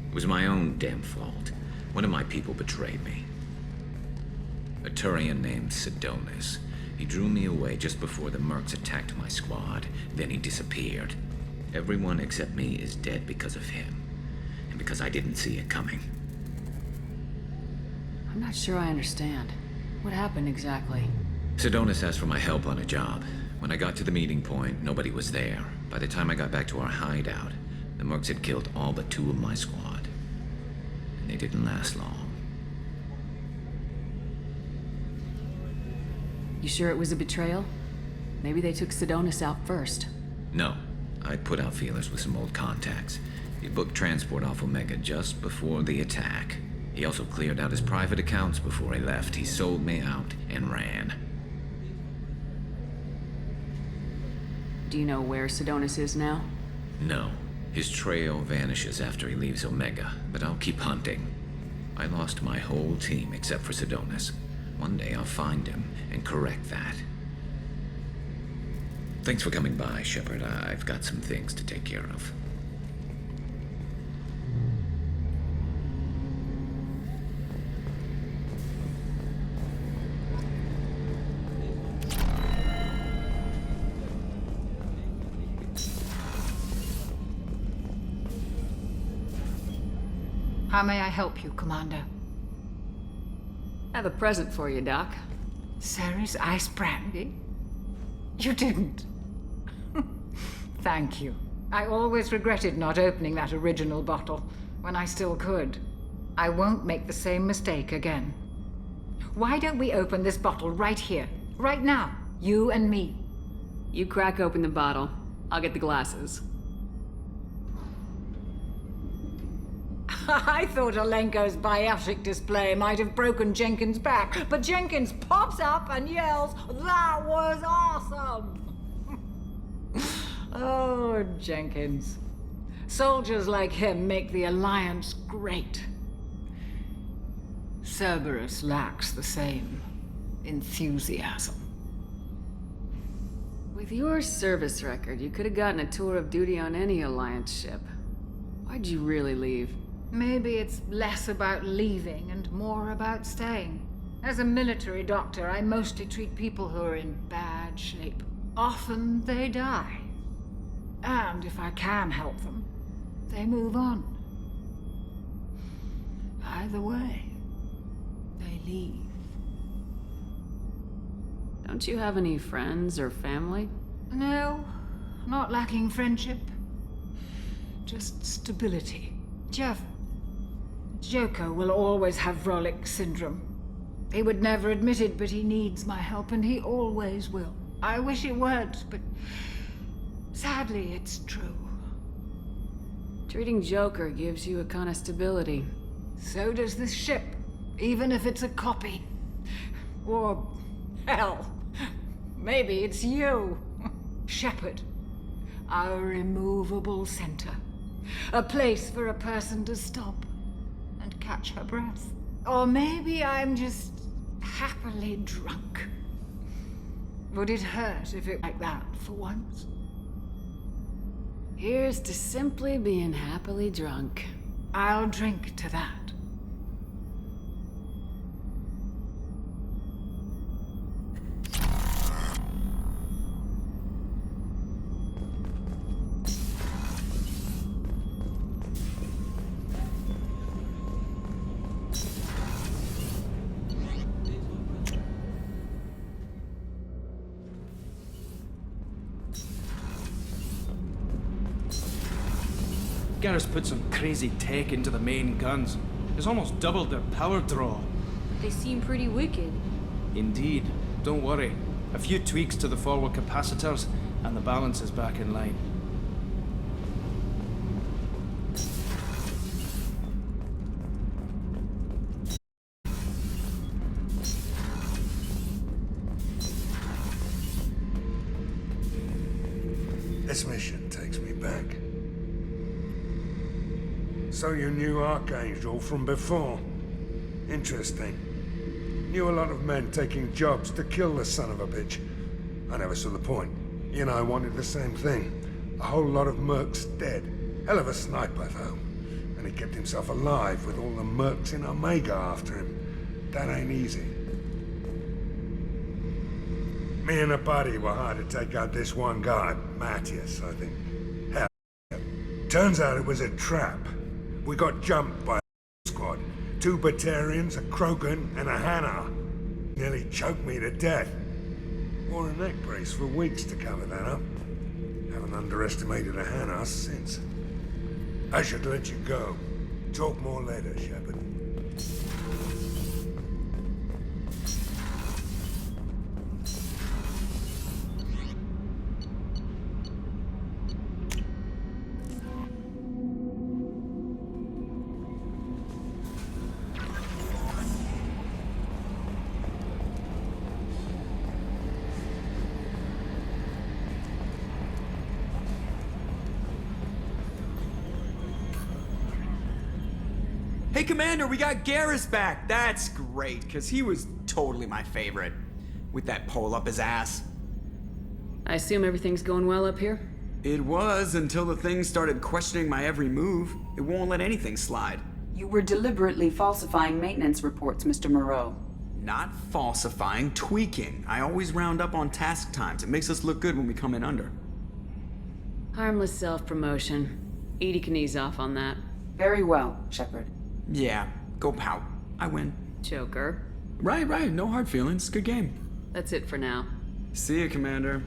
It was my own damn fault. One of my people betrayed me. A Turian named Sidonis. He drew me away just before the mercs attacked my squad. Then he disappeared. Everyone except me is dead because of him. And because I didn't see it coming. I'm not sure I understand. What happened exactly? Sidonis asked for my help on a job. When I got to the meeting point, nobody was there. By the time I got back to our hideout, the mercs had killed all but 2 of my squad. And they didn't last long. You sure it was a betrayal? Maybe they took Sidonis out first. No. I put out feelers with some old contacts. He booked transport off Omega just before the attack. He also cleared out his private accounts before he left. He sold me out and ran. Do you know where Sidonis is now? No. His trail vanishes after he leaves Omega, but I'll keep hunting. I lost my whole team except for Sidonis. One day I'll find him and correct that. Thanks for coming by, Shepard. I've got some things to take care of. How may I help you, Commander? I have a present for you, Doc. Ceres ice brandy? You didn't. Thank you. I always regretted not opening that original bottle when I still could. I won't make the same mistake again. Why don't we open this bottle right here, right now, you and me? You crack open the bottle. I'll get the glasses. I thought Alenko's biotic display might have broken Jenkins' back, but Jenkins pops up and yells, "That was awesome!" Oh, Jenkins. Soldiers like him make the Alliance great. Cerberus lacks the same enthusiasm. With your service record, you could have gotten a tour of duty on any Alliance ship. Why'd you really leave? Maybe it's less about leaving and more about staying. As a military doctor, I mostly treat people who are in bad shape. Often they die. And if I can help them, they move on. Either way, they leave. Don't you have any friends or family? No, not lacking friendship. Just stability. Joker will always have Vrolik syndrome. He would never admit it, but he needs my help, and he always will. I wish it weren't, but sadly, it's true. Treating Joker gives you a kind of stability. So does this ship, even if it's a copy. Or, hell, maybe it's you, Shepard. Our immovable center. A place for a person to stop and catch her breath. Or maybe I'm just happily drunk. Would it hurt if it like that for once? Here's to simply being happily drunk. I'll drink to that. Garrus put some crazy tech into the main guns. It's almost doubled their power draw. They seem pretty wicked. Indeed. Don't worry. A few tweaks to the forward capacitors, and the balance is back in line. This mission takes me back. So you knew Archangel from before? Interesting. Knew a lot of men taking jobs to kill the son of a bitch. I never saw the point. He and I wanted the same thing. A whole lot of mercs dead. Hell of a sniper, though. And he kept himself alive with all the mercs in Omega after him. That ain't easy. Me and a buddy were hired to take out this one guy, Matthias, I think. Hell, turns out it was a trap. We got jumped by a squad. 2 Batarians, a Krogan, and a Hanar. Nearly choked me to death. Wore a neck brace for weeks to cover that up. Haven't underestimated a Hanar since. I should let you go. Talk more later, Shepard. Hey, Commander, we got Garrus back. That's great, because he was totally my favorite. With that pole up his ass. I assume everything's going well up here? It was until the thing started questioning my every move. It won't let anything slide. You were deliberately falsifying maintenance reports, Mr. Moreau. Not falsifying, tweaking. I always round up on task times. It makes us look good when we come in under. Harmless self-promotion. EDI can ease off on that. Very well, Shepard. Yeah, go pout. I win. Joker. Right. No hard feelings. Good game. That's it for now. See ya, Commander.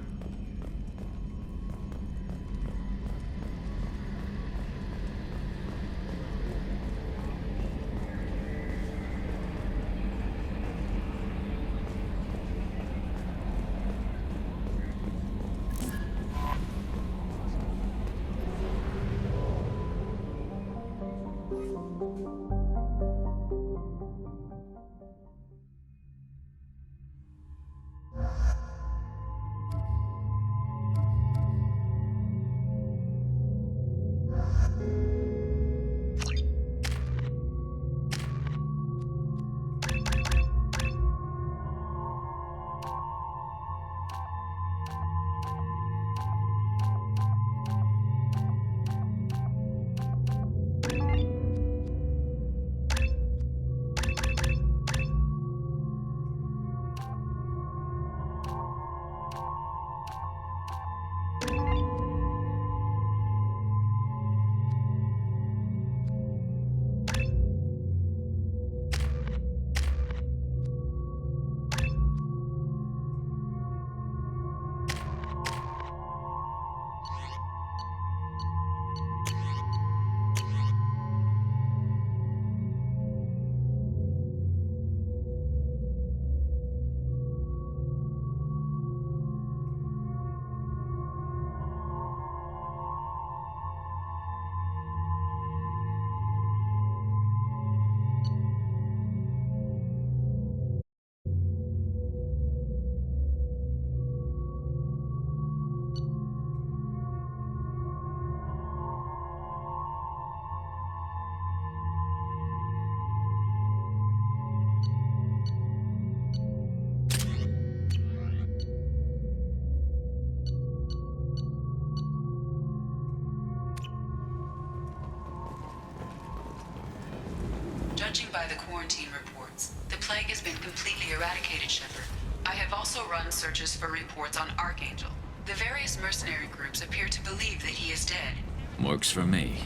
Judging by the quarantine reports, the plague has been completely eradicated, Shepard. I have also run searches for reports on Archangel. The various mercenary groups appear to believe that he is dead. Works for me.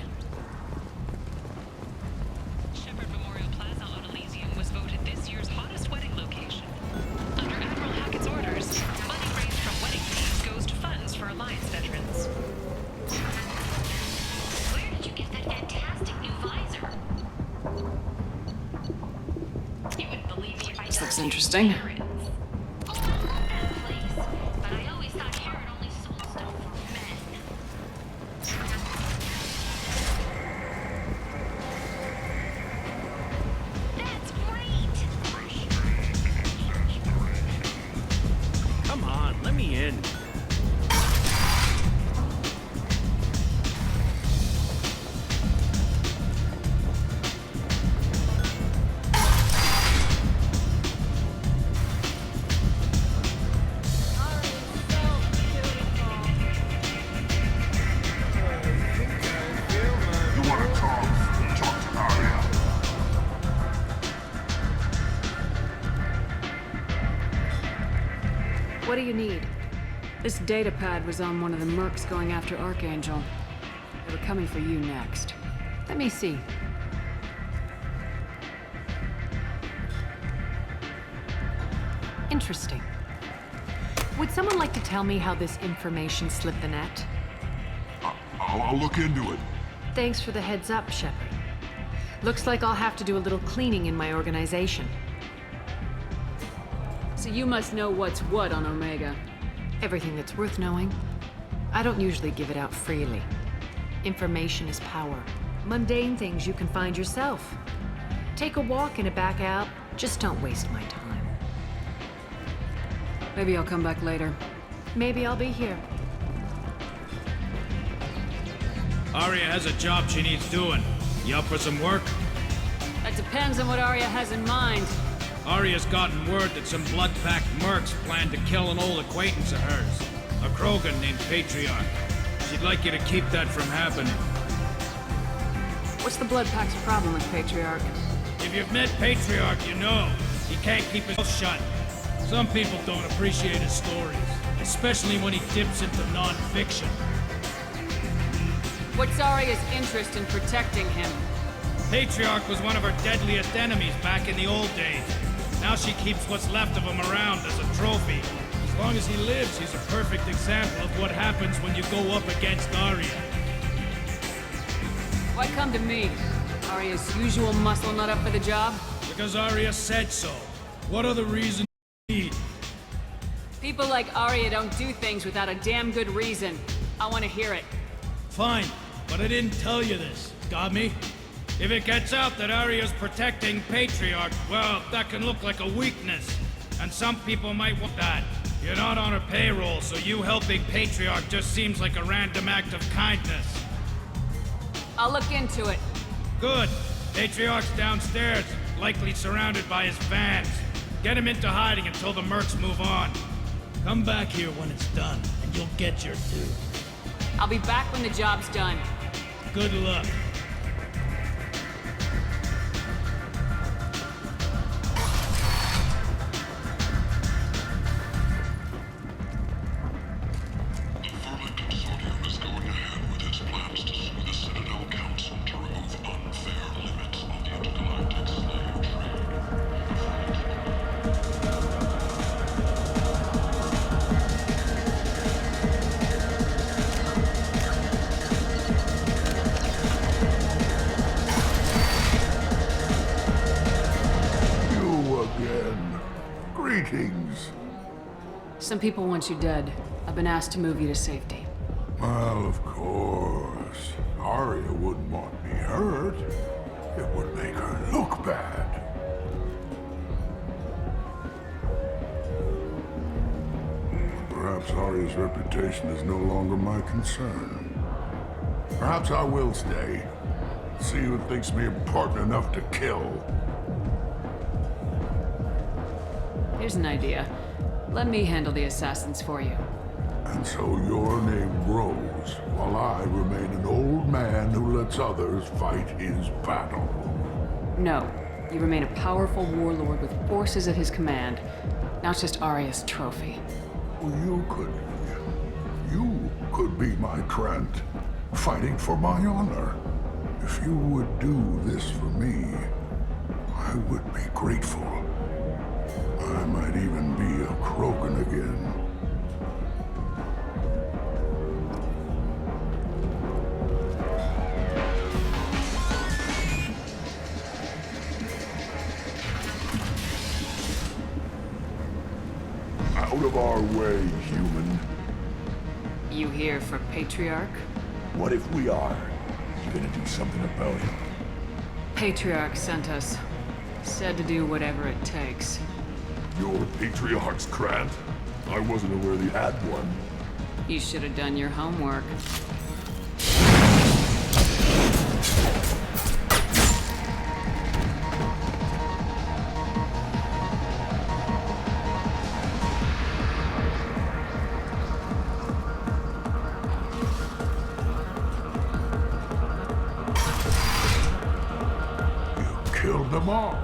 Shepard Memorial Plaza on Elysium was voted this year's hottest wedding location. Under Admiral Hackett's orders, money raised from wedding fees goes to funds for Alliance veterans. Where did you get that fantastic new visor? You wouldn't believe me if I This looks interesting. But I always thought Heron only sold stuff for men. That's great! Come on, let me in. You want to talk? Talk to Arya. What do you need? This data pad was on one of the mercs going after Archangel. They were coming for you next. Let me see. Interesting. Would someone like to tell me how this information slipped the net? I'll look into it. Thanks for the heads up, Shepard. Looks like I'll have to do a little cleaning in my organization. So you must know what's what on Omega. Everything that's worth knowing. I don't usually give it out freely. Information is power. Mundane things you can find yourself. Take a walk in a back alley. Just don't waste my time. Maybe I'll come back later. Maybe I'll be here. Arya has a job she needs doing. You up for some work? That depends on what Arya has in mind. Arya's gotten word that some blood-packed mercs plan to kill an old acquaintance of hers, a Krogan named Patriarch. She'd like you to keep that from happening. What's the Blood Pack's problem with Patriarch? If you've met Patriarch, you know he can't keep his mouth shut. Some people don't appreciate his stories, especially when he dips into non-fiction. What's Arya's interest in protecting him? Patriarch was one of her deadliest enemies back in the old days. Now she keeps what's left of him around as a trophy. As long as he lives, he's a perfect example of what happens when you go up against Arya. Why come to me? Arya's usual muscle not up for the job? Because Arya said so. What other reason do you need? People like Arya don't do things without a damn good reason. I want to hear it. Fine, but I didn't tell you this. Got me? If it gets out that Arya's protecting Patriarch, well, that can look like a weakness. And some people might want that. You're not on her payroll, so you helping Patriarch just seems like a random act of kindness. I'll look into it. Good. Patriarch's downstairs, likely surrounded by his fans. Get him into hiding until the mercs move on. Come back here when it's done, and you'll get your due. I'll be back when the job's done. Good luck. Some people want you dead. I've been asked to move you to safety. Well, of course. Arya wouldn't want me hurt. It would make her look bad. Perhaps Arya's reputation is no longer my concern. Perhaps I will stay. See who thinks me important enough to kill. Here's an idea. Let me handle the assassins for you. And so your name grows, while I remain an old man who lets others fight his battle. No. You remain a powerful warlord with forces at his command. Now it's just Arya's trophy. Well, you could be my Trent, fighting for my honor. If you would do this for me, I would be grateful. I might even be a Krogan again. Out of our way, human. You here for Patriarch? What if we are? You gonna do something about it? Patriarch sent us. Said to do whatever it takes. Your Patriarch's Krant? I wasn't aware they had one. You should have done your homework. You killed them all.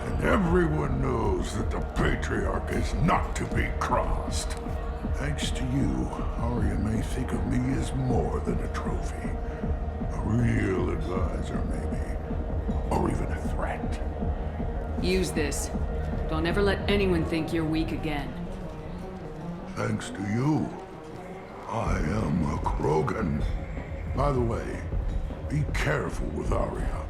And everyone knows that the Patriarch is not to be crossed. Thanks to you, Arya may think of me as more than a trophy. A real advisor, maybe. Or even a threat. Use this. Don't ever let anyone think you're weak again. Thanks to you, I am a Krogan. By the way, be careful with Arya.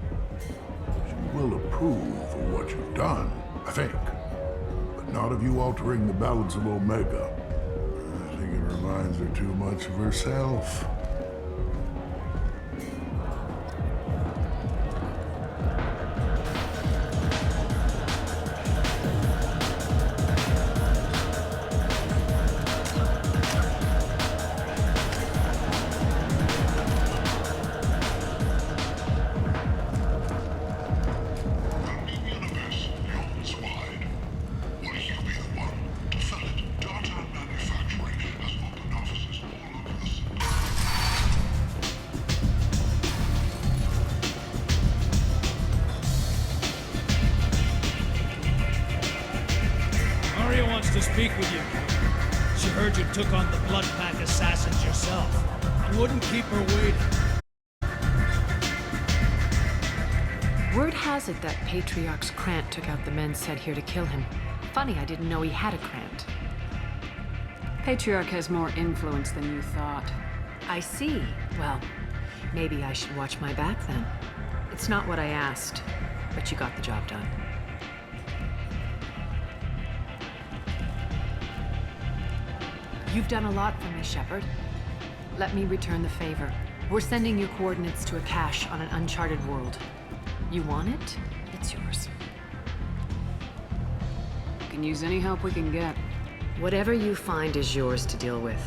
She will approve of what you've done, I think. But not of you altering the balance of Omega. I think it reminds her too much of herself. Arya wants to speak with you. She heard you took on the Blood Pack assassins yourself, and wouldn't keep her waiting. Word has it that Patriarch's Krant took out the men sent here to kill him. Funny, I didn't know he had a Krant. Patriarch has more influence than you thought. I see. Well, maybe I should watch my back then. It's not what I asked, but you got the job done. You've done a lot for me, Shepard. Let me return the favor. We're sending you coordinates to a cache on an uncharted world. You want it? It's yours. Can use any help we can get. Whatever you find is yours to deal with.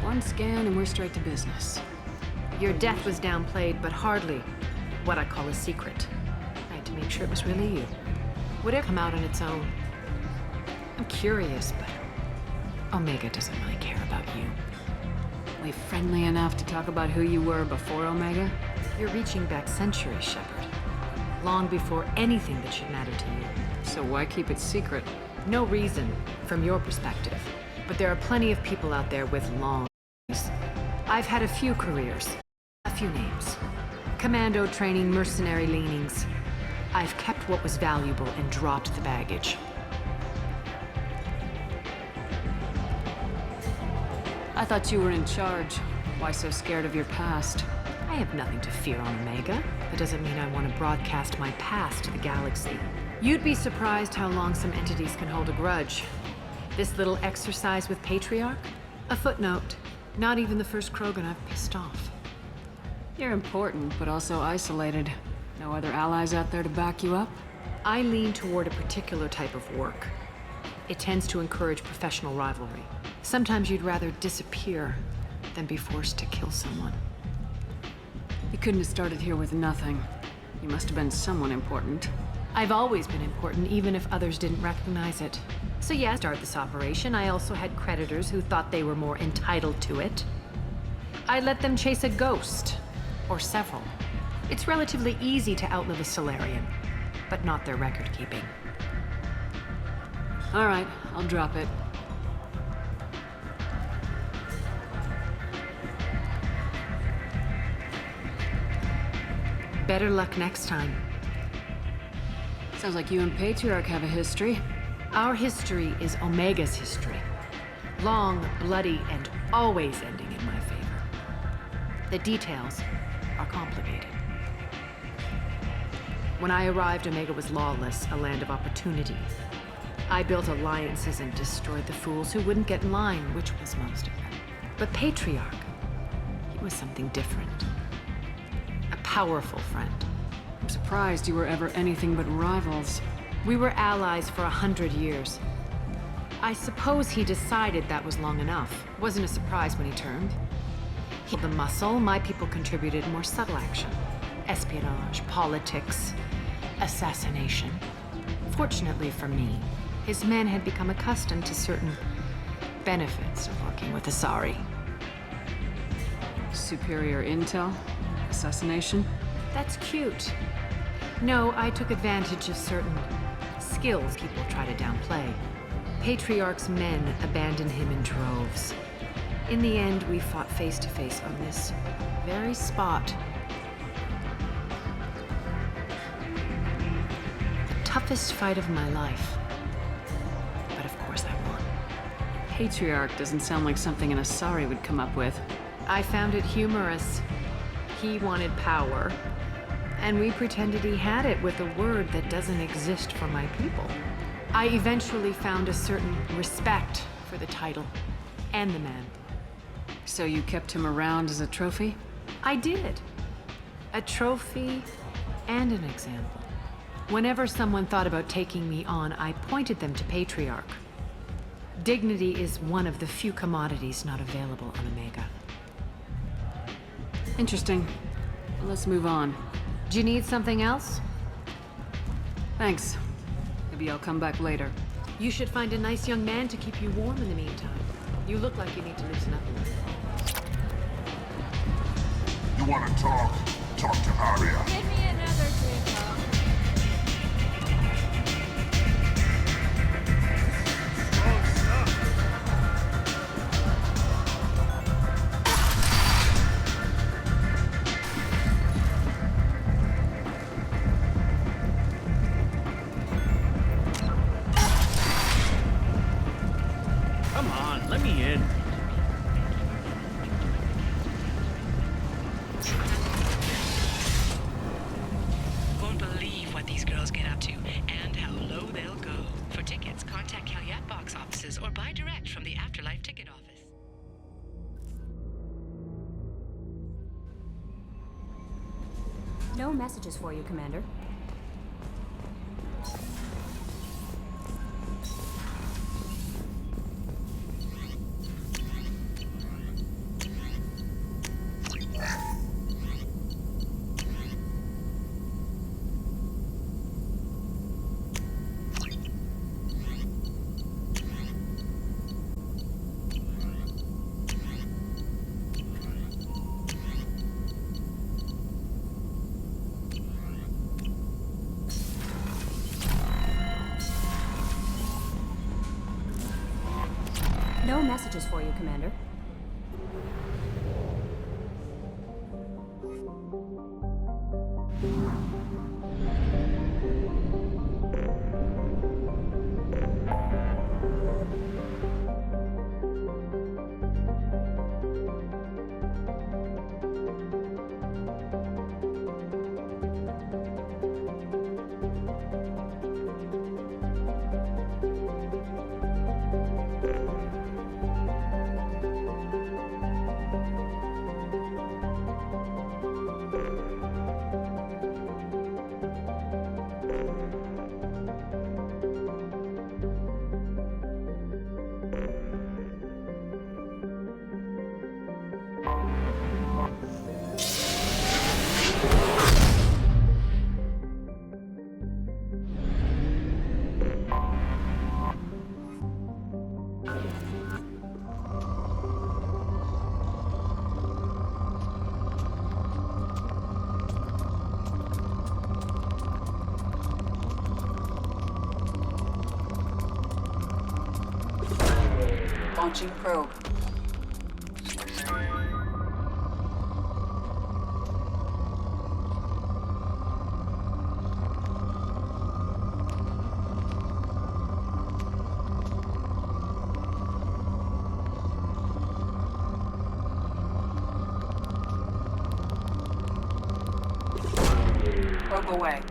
One scan and we're straight to business. Your death was downplayed, but hardly what I call a secret. I had to make sure it was really you. Would it come out on its own? I'm curious, but Omega doesn't really care about you. We friendly enough to talk about who you were before Omega? You're reaching back centuries, Shepard. Long before anything that should matter to you. So why keep it secret? No reason, from your perspective. But there are plenty of people out there with long lives. I've had a few careers, a few names. Commando training, mercenary leanings. I've kept what was valuable and dropped the baggage. I thought you were in charge. Why so scared of your past? I have nothing to fear on Omega. That doesn't mean I want to broadcast my past to the galaxy. You'd be surprised how long some entities can hold a grudge. This little exercise with Patriarch? A footnote. Not even the first Krogan I've pissed off. You're important, but also isolated. No other allies out there to back you up? I lean toward a particular type of work. It tends to encourage professional rivalry. Sometimes you'd rather disappear than be forced to kill someone. You couldn't have started here with nothing. You must have been someone important. I've always been important, even if others didn't recognize it. So yeah, to start this operation, I also had creditors who thought they were more entitled to it. I let them chase a ghost, or several. It's relatively easy to outlive a Solarian, but not their record-keeping. All right, I'll drop it. Better luck next time. Sounds like you and Patriarch have a history. Our history is Omega's history. Long, bloody, and always ending in my favor. The details are complicated. When I arrived, Omega was lawless, a land of opportunity. I built alliances and destroyed the fools who wouldn't get in line, which was most of them. But Patriarch, he was something different. A powerful friend. I'm surprised you were ever anything but rivals. We were allies for 100 years. I suppose he decided that was long enough. Wasn't a surprise when he turned. He had the muscle, my people contributed more subtle action. Espionage, politics, assassination. Fortunately for me, his men had become accustomed to certain benefits of working with Asari. Superior intel? Assassination? That's cute. No, I took advantage of certain skills people try to downplay. Patriarch's men abandoned him in droves. In the end, we fought face to face on this very spot. The toughest fight of my life. But of course I won. Patriarch doesn't sound like something an Asari would come up with. I found it humorous. He wanted power, and we pretended he had it with a word that doesn't exist for my people. I eventually found a certain respect for the title and the man. So you kept him around as a trophy? I did. A trophy and an example. Whenever someone thought about taking me on, I pointed them to Patriarch. Dignity is one of the few commodities not available on Omega. Interesting. Let's move on. Do you need something else? Thanks. Maybe I'll come back later. You should find a nice young man to keep you warm in the meantime. You look like you need to loosen up a little. You want to talk? Talk to Aria. Give me another drink, huh? Come on, let me in. Won't believe what these girls get up to and how low they'll go. For tickets, contact Calyat box offices passes or buy direct from the Afterlife ticket office. No messages for you, Commander. No messages for you, Commander. Launching probe. Probe away.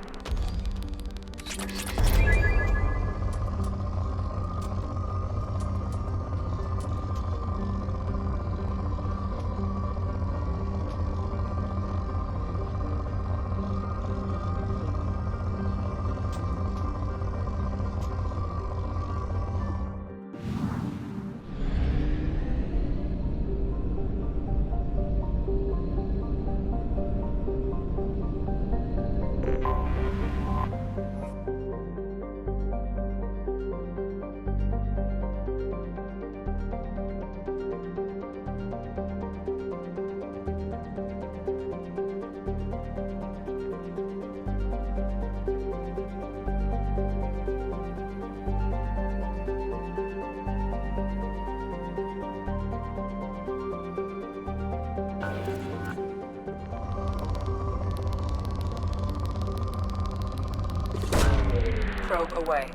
Probe away.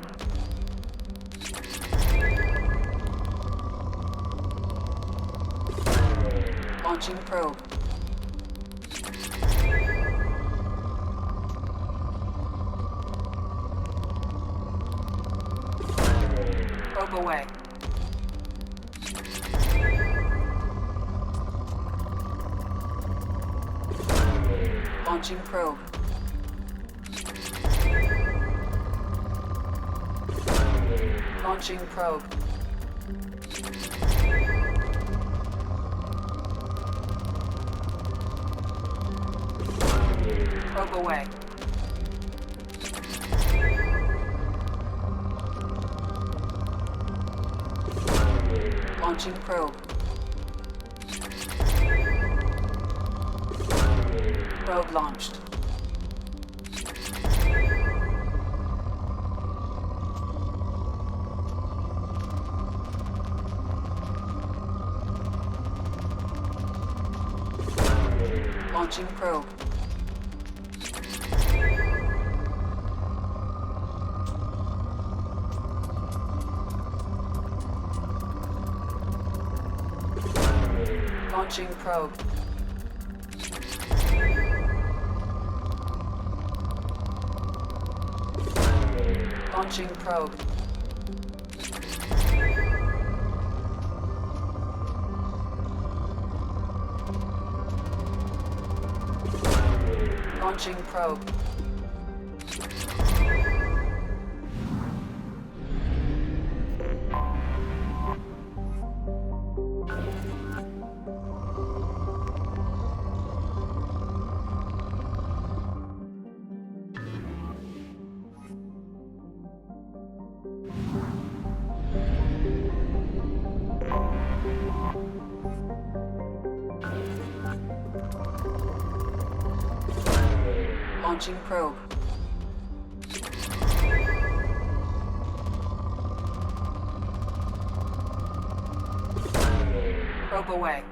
Launching probe. Probe away. Launching probe. Launching probe. Probe away. Launching probe. Probe launched. Launching probe. Launching probe. Launching probe. Launching probe. Launching probe. Probe away.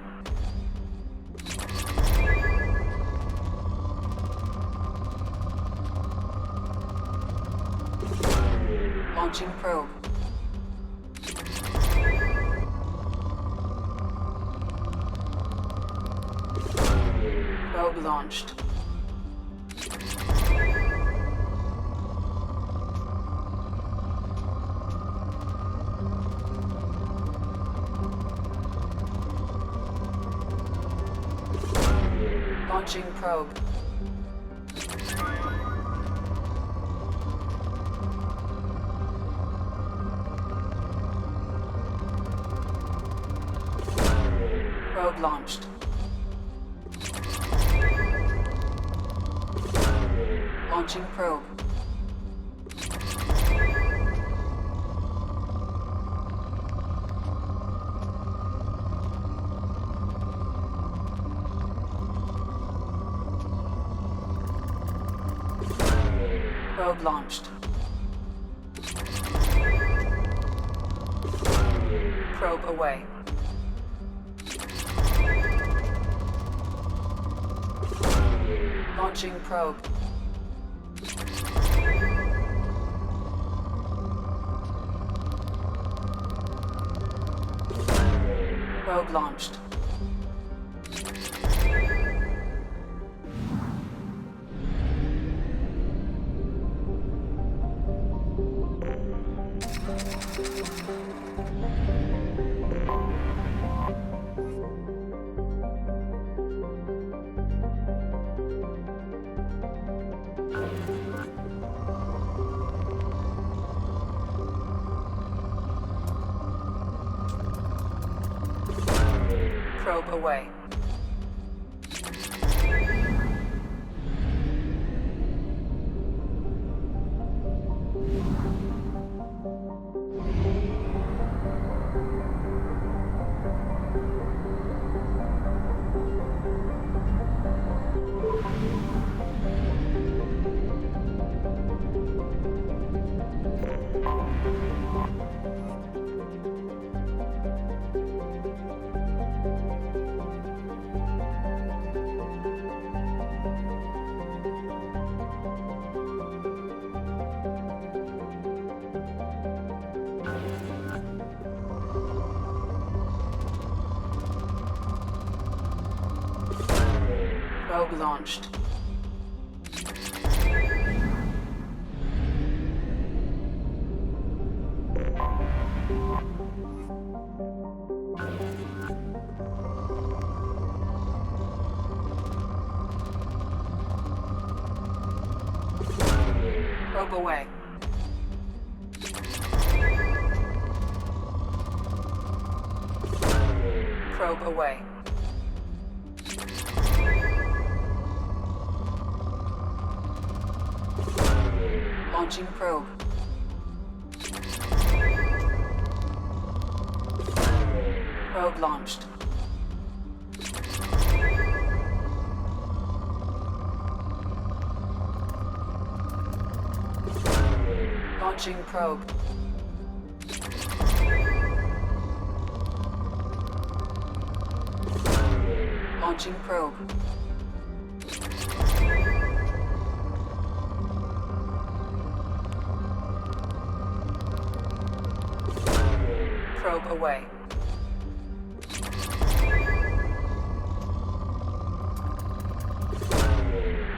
Launching probe. Probe launched. Launching probe. Probe launched. Launching probe. Probe launched. Probe away. Launching probe. Probe launched. Probe away. Probe launched. Probe away. Probe away. Launching probe. Probe launched. Launching probe. Launching probe. Probe away.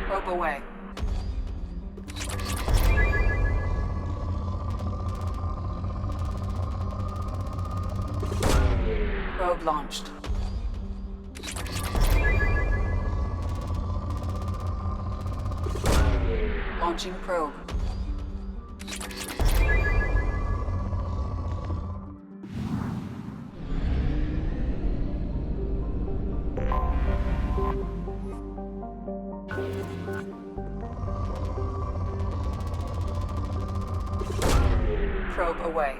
Probe away. Probe launched. Launching probe. Probe away.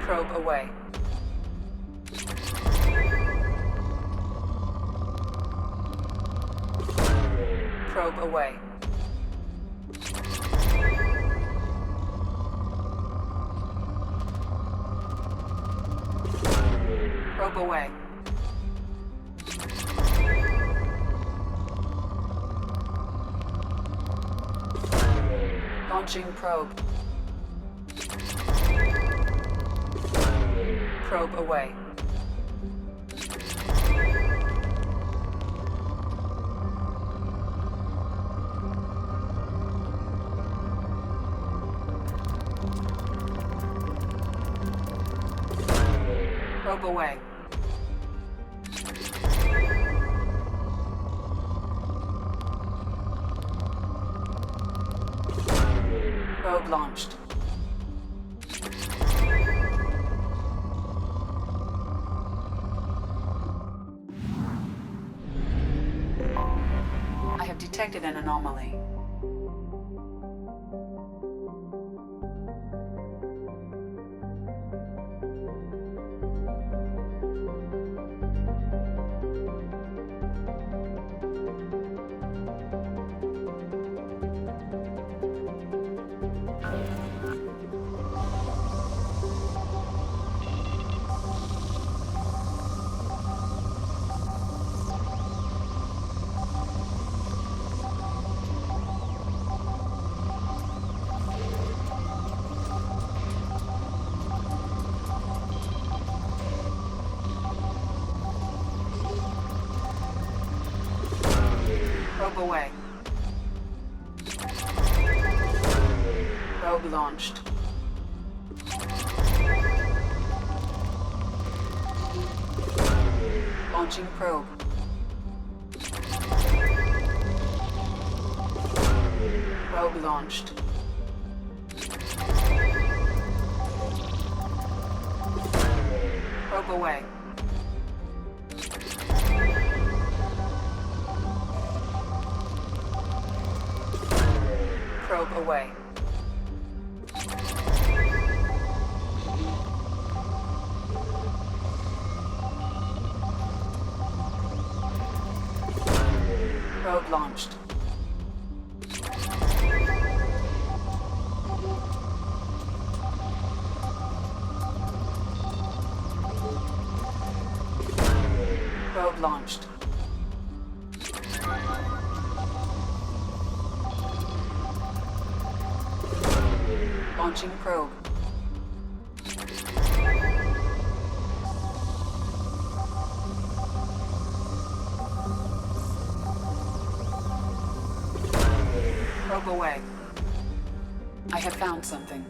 Probe away. Probe away. Probe away. Launching probe. Probe away. Probe away. Probe launched. I have detected an anomaly. Probe away. Probe launched. Launching probe. Probe launched. Probe away. Probe away. Probe launched. Probe launched. Launching probe. Probe away. I have found something.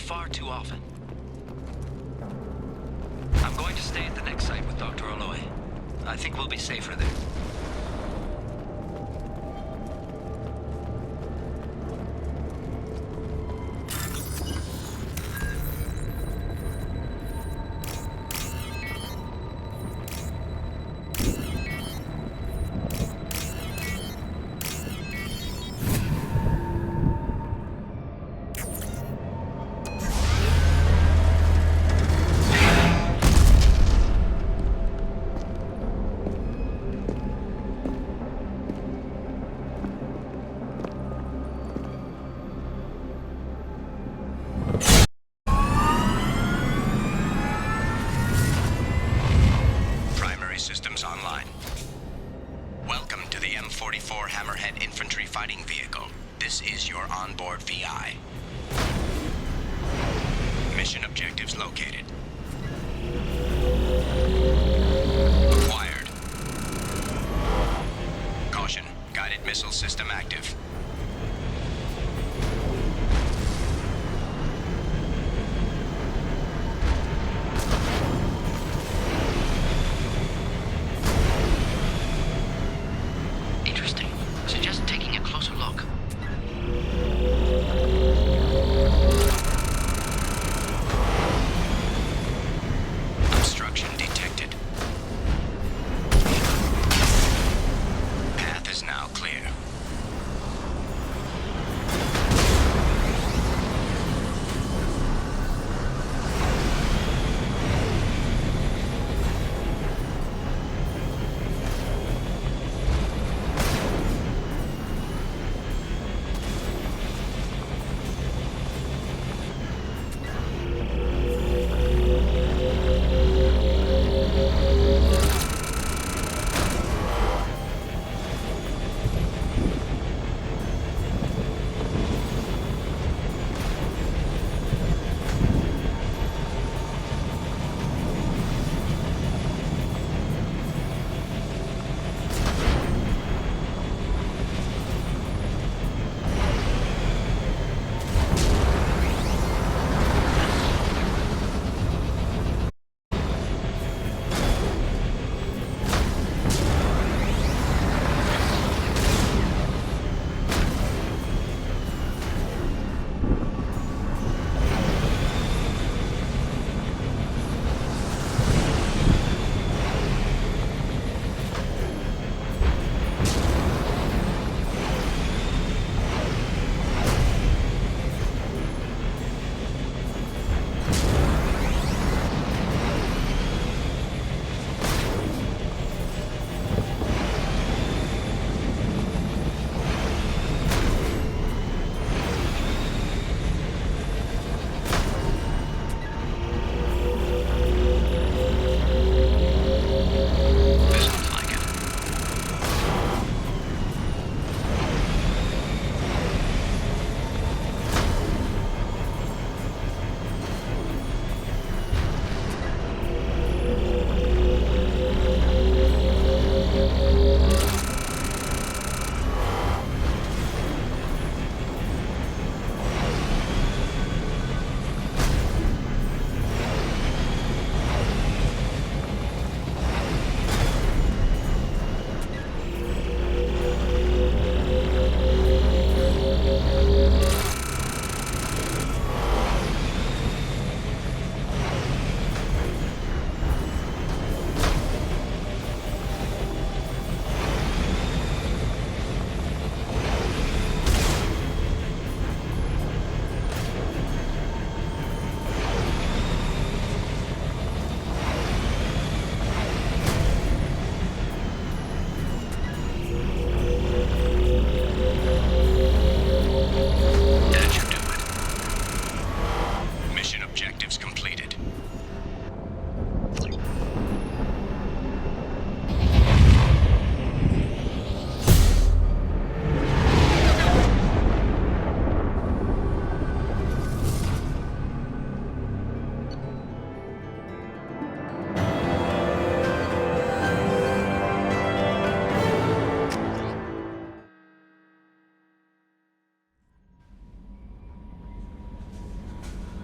far too often. I'm going to stay at the next site with Dr. Aloy. I think we'll be safer there. systems online. Welcome to the M44 Hammerhead Infantry Fighting Vehicle. This is your onboard VI. Mission objectives located. Acquired. Caution, guided missile system active. Interesting. Suggest taking a closer look. Obstruction detected. Path is now clear.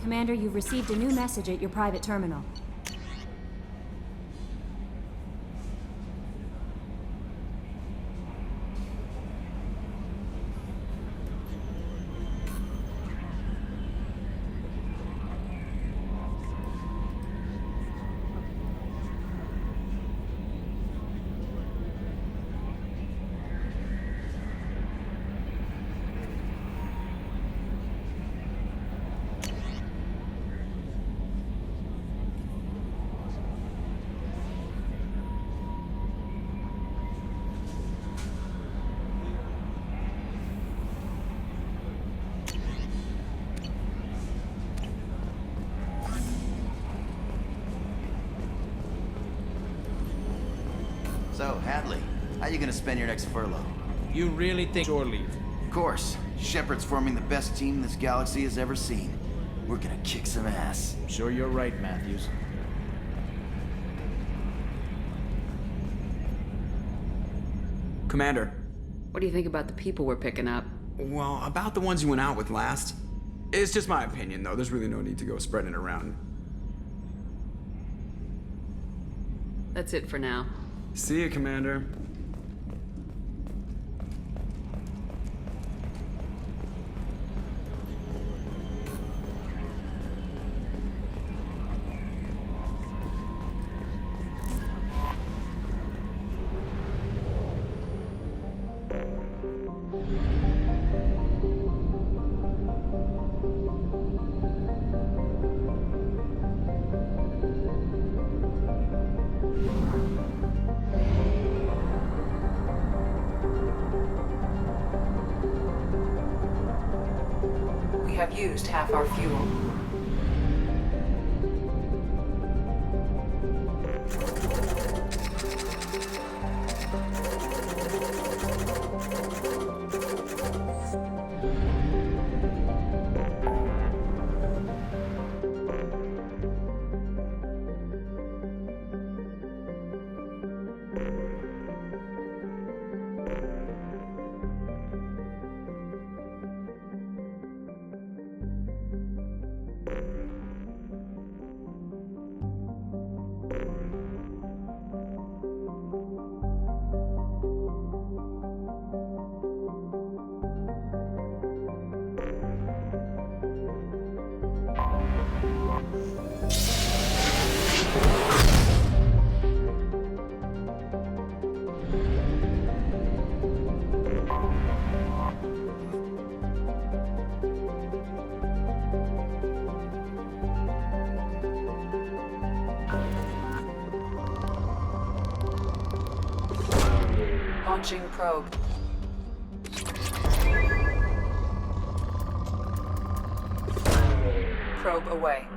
Commander, you've received a new message at your private terminal. So, Hadley, how you gonna spend your next furlough? You really think shore leave? Of course. Shepard's forming the best team this galaxy has ever seen. We're gonna kick some ass. I'm sure you're right, Matthews. Commander. What do you think about the people we're picking up? Well, about the ones you went out with last. It's just my opinion, though. There's really no need to go spreading it around. That's it for now. See you, Commander. We have used half our fuel. Launching probe. Probe away.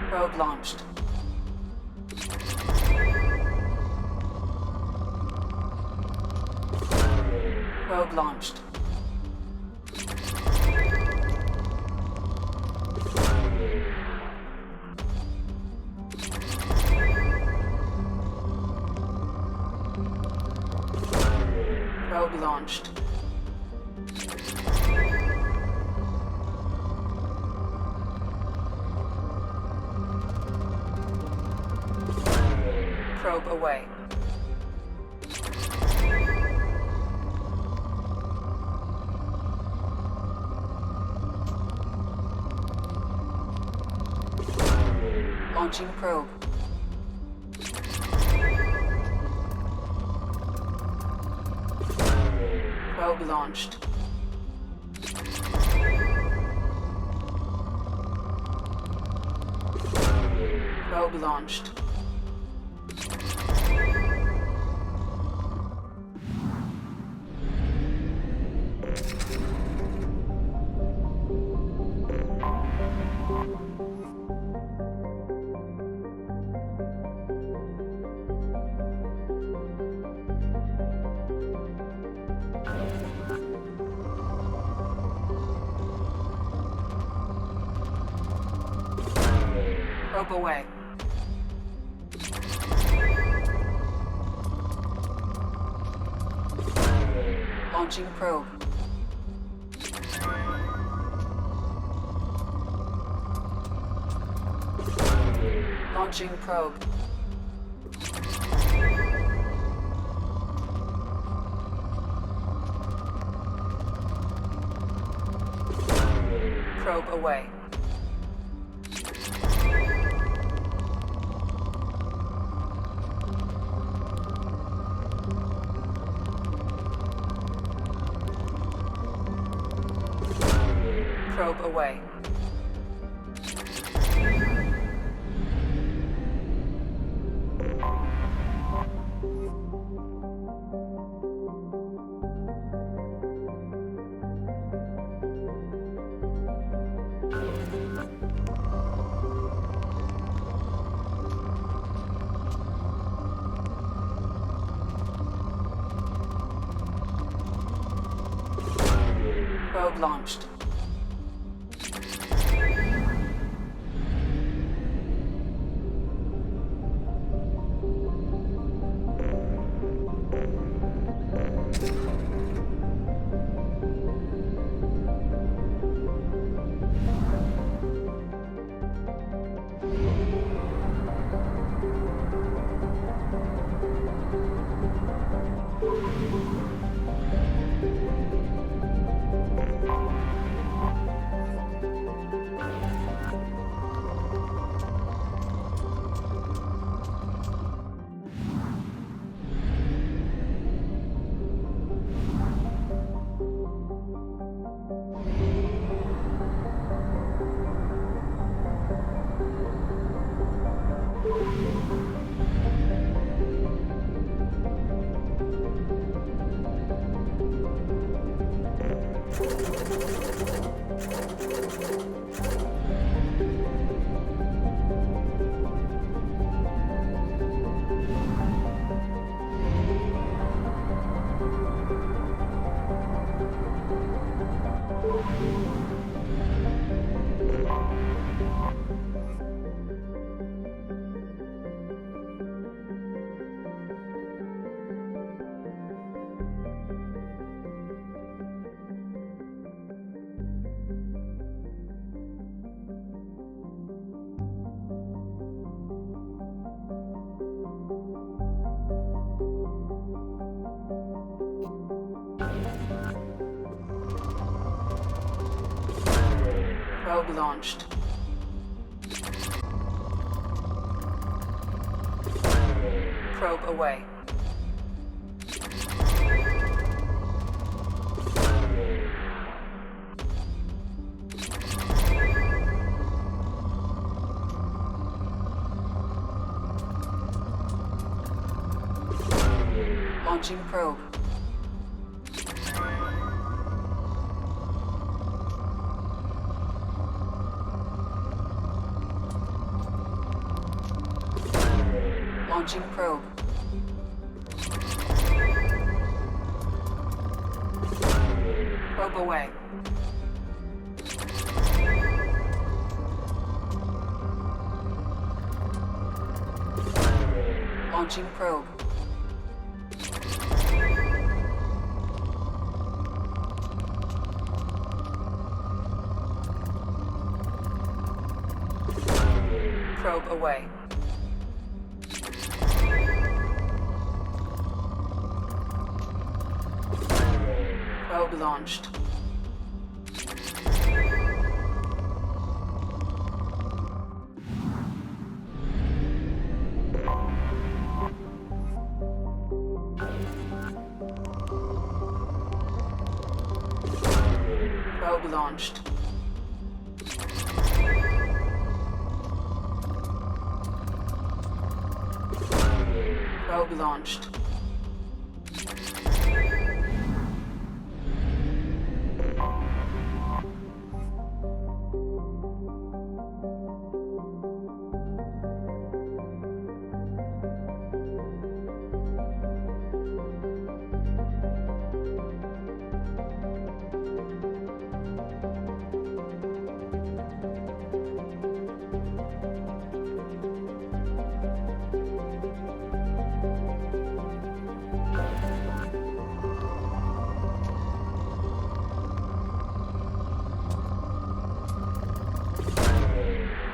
Probe launched. Probe launched. Probe launched. Probe away. Launching probe. Probe launched. Probe launched. Probe away. Launching probe. Launching probe. Probe away. Probe away. Probe launched. Probe launched. Probe away. Launching probe. Launching probe. Probe away. Launching probe. Probe away. Probe launched. Probe launched. Probe launched.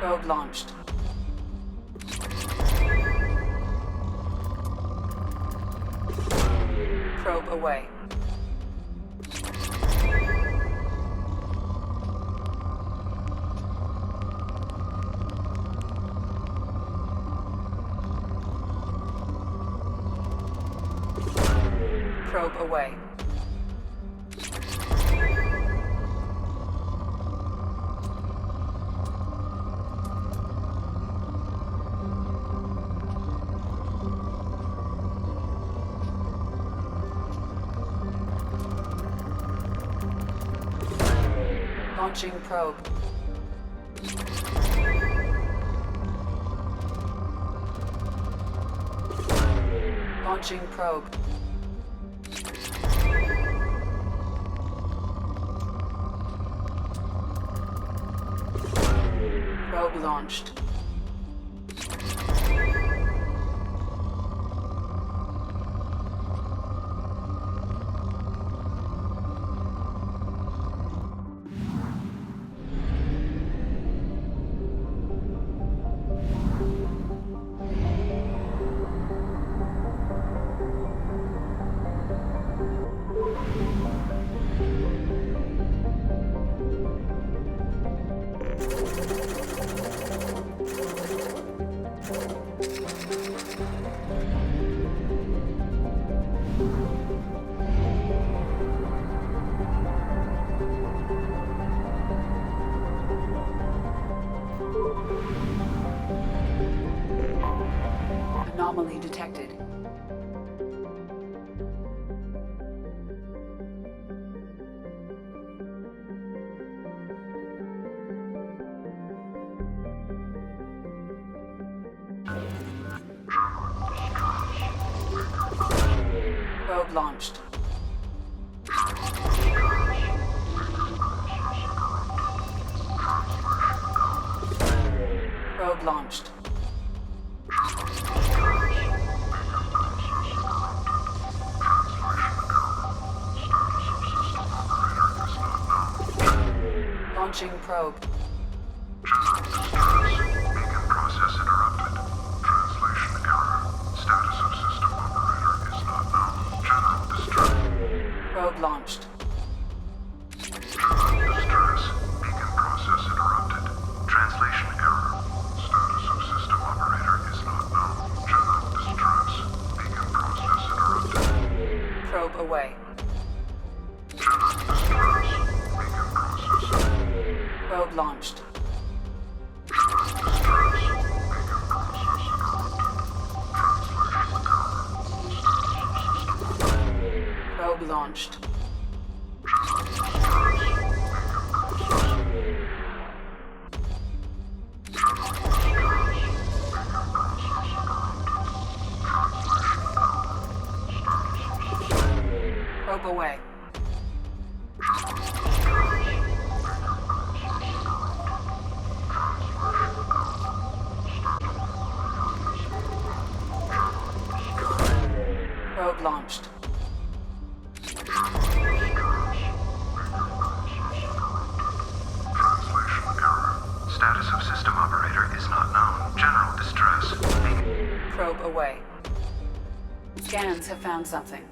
Probe launched. Probe away. Probe away. Launching probe. Launching probe. Probe launched. Anomaly detected. Probe launched. Probe launched. Launching probe. Beacon process interrupted. Translation error. Status of system operator is not known. General distress. Probe launched. General distress. Beacon process interrupted. Translation error. Status of system operator is not known. General distress. Beacon process interrupted. Probe away. General distress. Beacon process interrupted. Probe launched. General distress. Beacon process interrupted. Translation error. Status of system operator. Probe launched. General distress. Beacon process. General distress. Beacon process interrupted. Translation error. Status of system. Probe away. General distress. Beacon process interrupted. Translation error. Status of Probe launched. Translation error. Status of system operator is not known. General distress. Probe away. Scans have found something.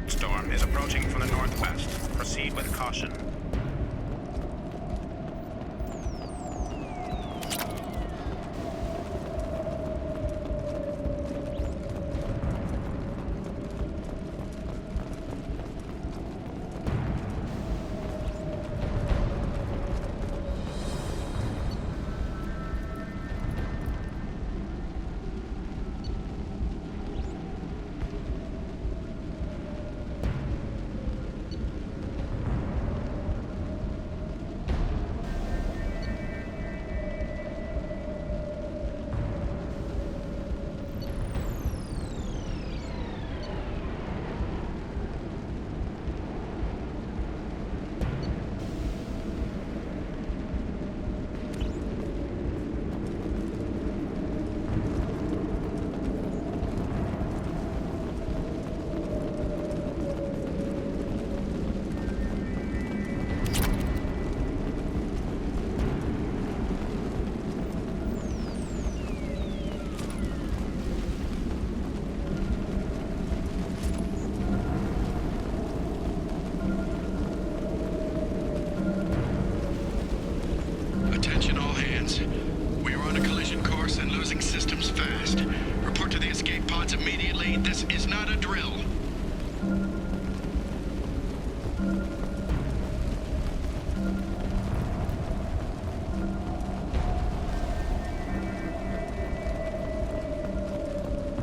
Storm is approaching from the northwest. Proceed with caution.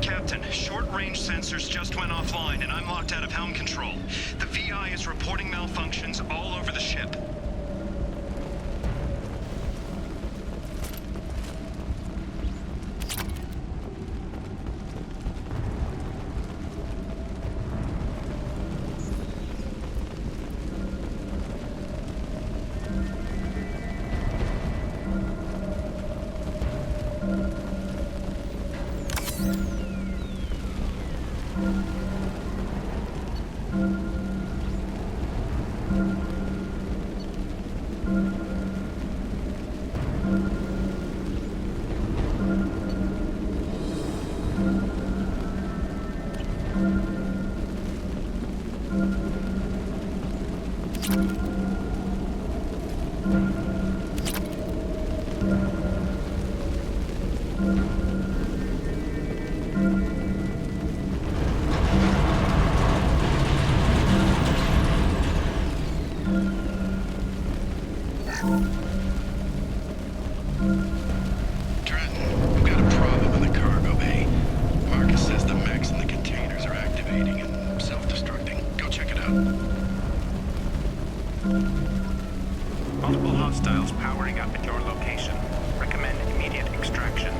Captain, short-range sensors just went offline, and I'm locked out of helm control. The VI is reporting malfunctions all over the ship. Trenton, I've got a problem in the cargo bay. Marcus says the mechs in the containers are activating and self-destructing. Go check it out. Multiple hostiles powering up at your location. Recommend immediate extraction.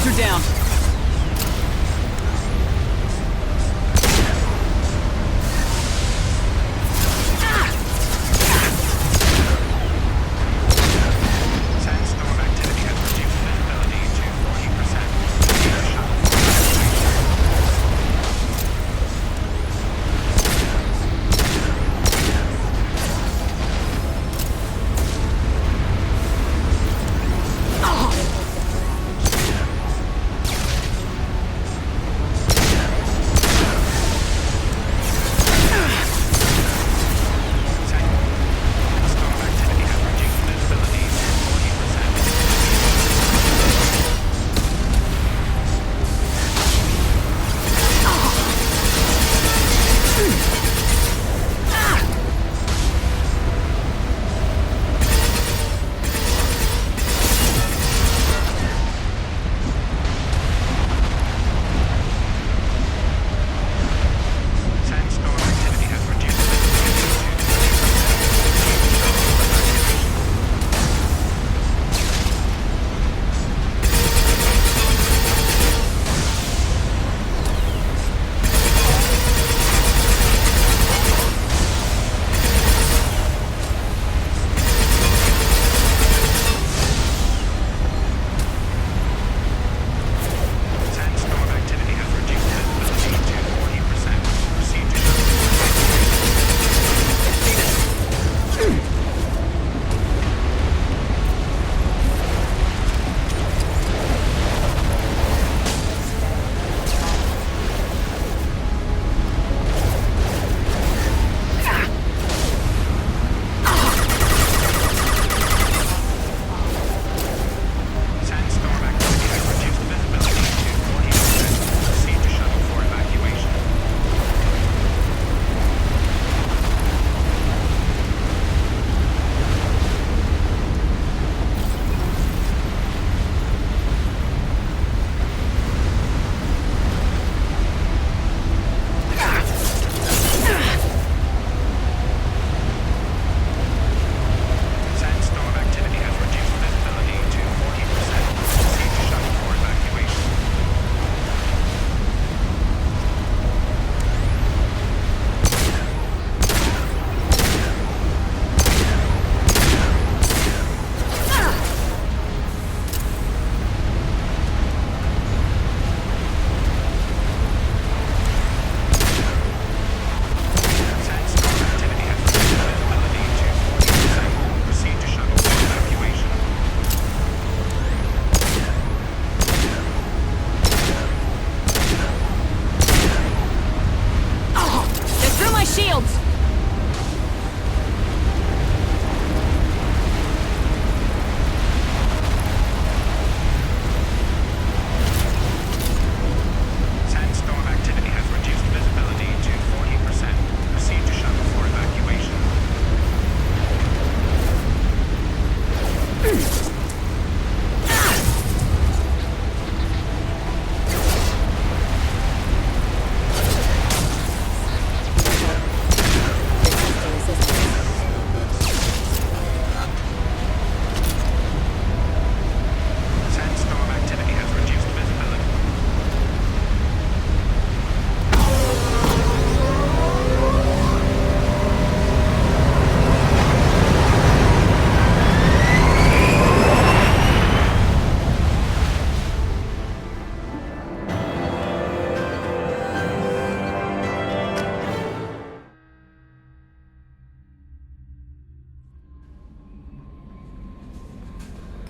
Tanks are down. Sandstorm activity has reduced visibility to 40%.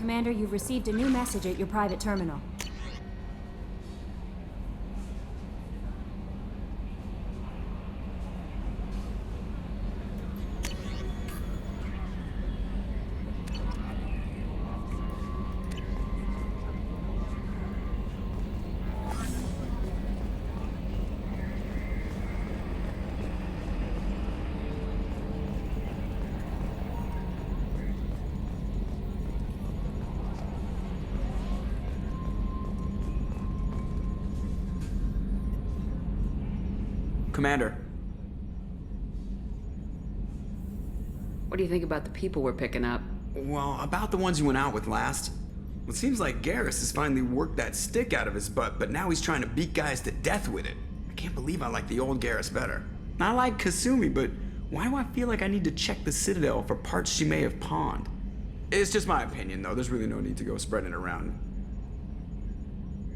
Commander, you've received a new message at your private terminal. Commander. What do you think about the people we're picking up? Well, about the ones you went out with last. Well, it seems like Garrus has finally worked that stick out of his butt, but now he's trying to beat guys to death with it. I can't believe I like the old Garrus better. I like Kasumi, but why do I feel like I need to check the Citadel for parts she may have pawned? It's just my opinion, though. There's really no need to go spreading it around.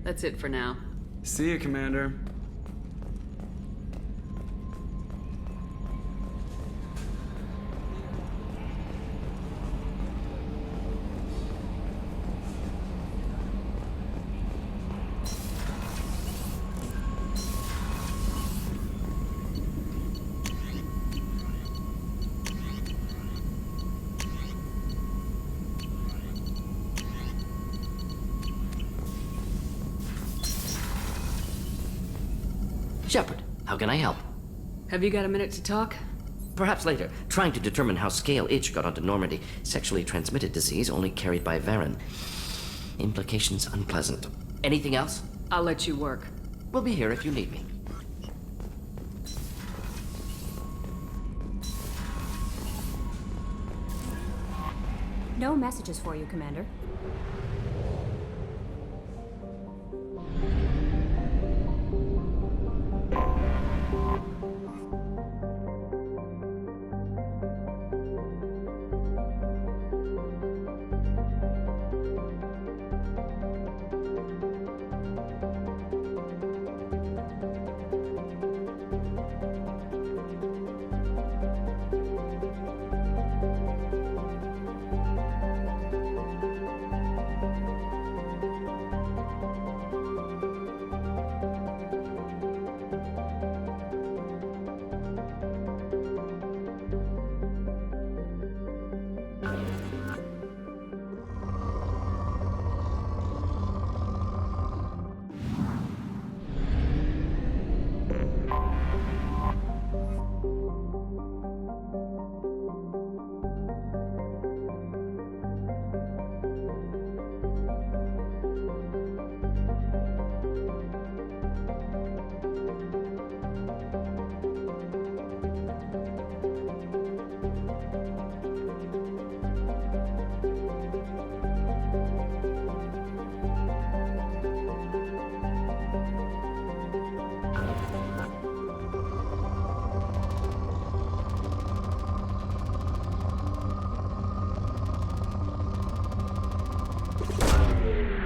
That's it for now. See you, Commander. Shepard, how can I help? Have you got a minute to talk? Perhaps later. Trying to determine how Scale Itch got onto Normandy. Sexually transmitted disease only carried by Varen. Implications unpleasant. Anything else? I'll let you work. We'll be here if you need me. No messages for you, Commander.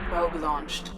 Probe launched.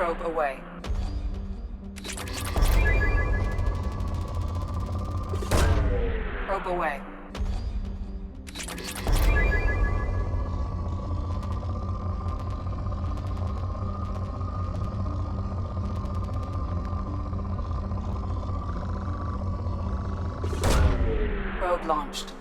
Probe away. Probe away. Probe launched.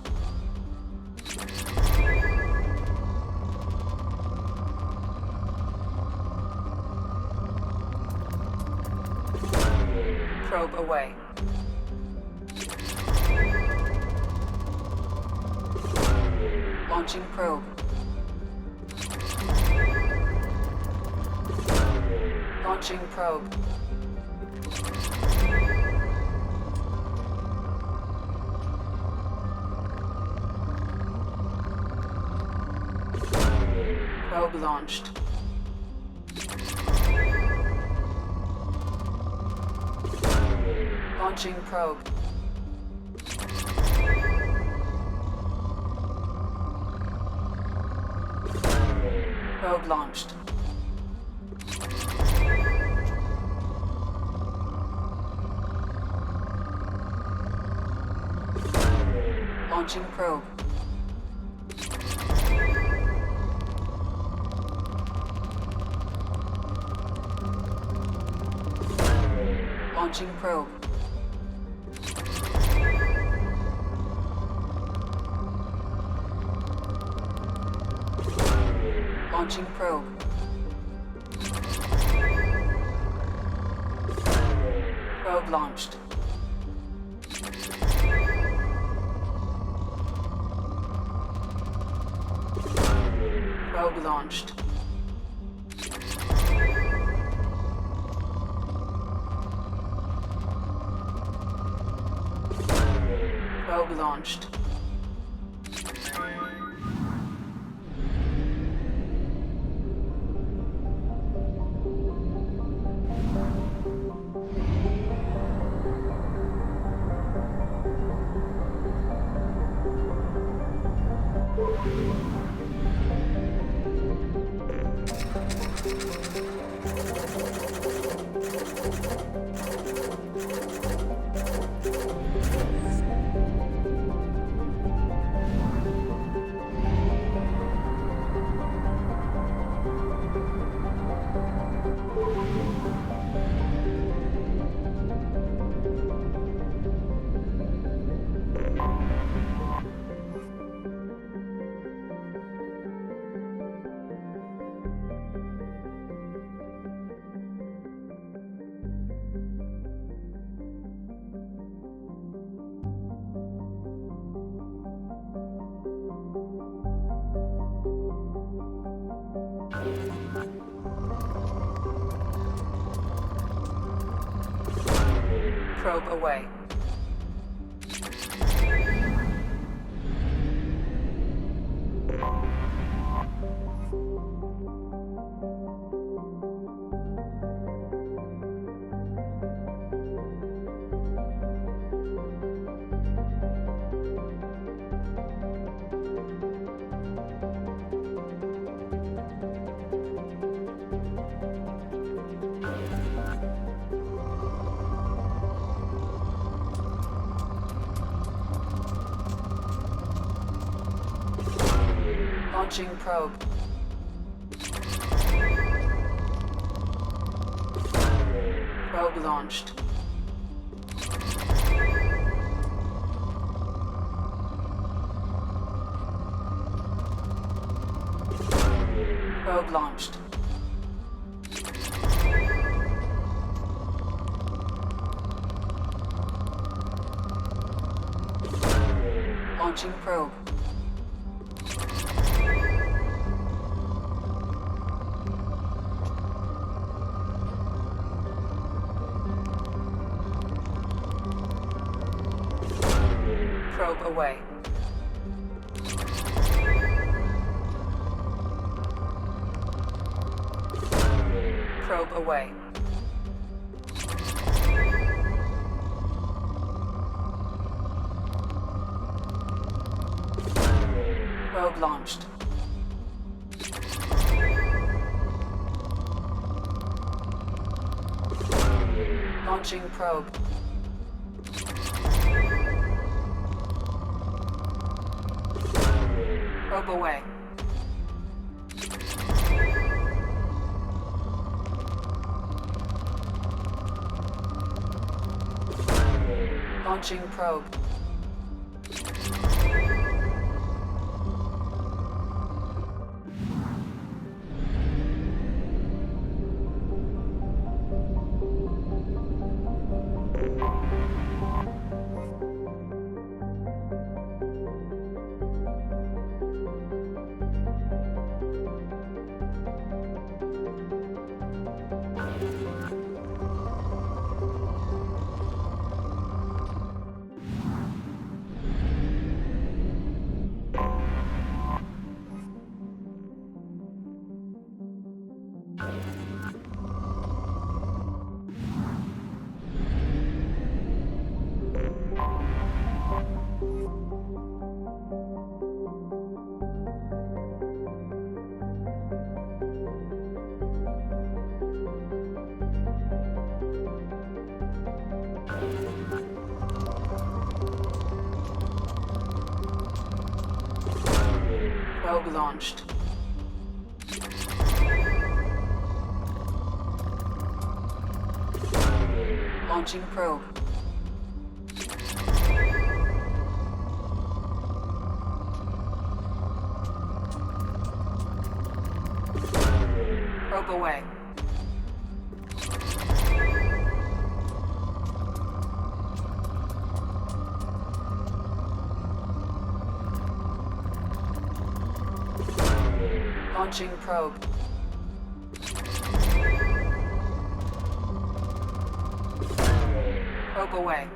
Probe away. Launching probe. Launching probe. Probe launched. Launching probe. Probe launched. Launching probe. Launching probe. Launching probe. Probe launched. Probe launched. Probe launched. Probe away. Launching probe. Probe launched. Probe launched. Launching probe. Probe away. Probe away. Probe launched. Launching probe. Probe away. Launching probe. Probe launched. Launching probe. Probe away. Launching probe. Probe away.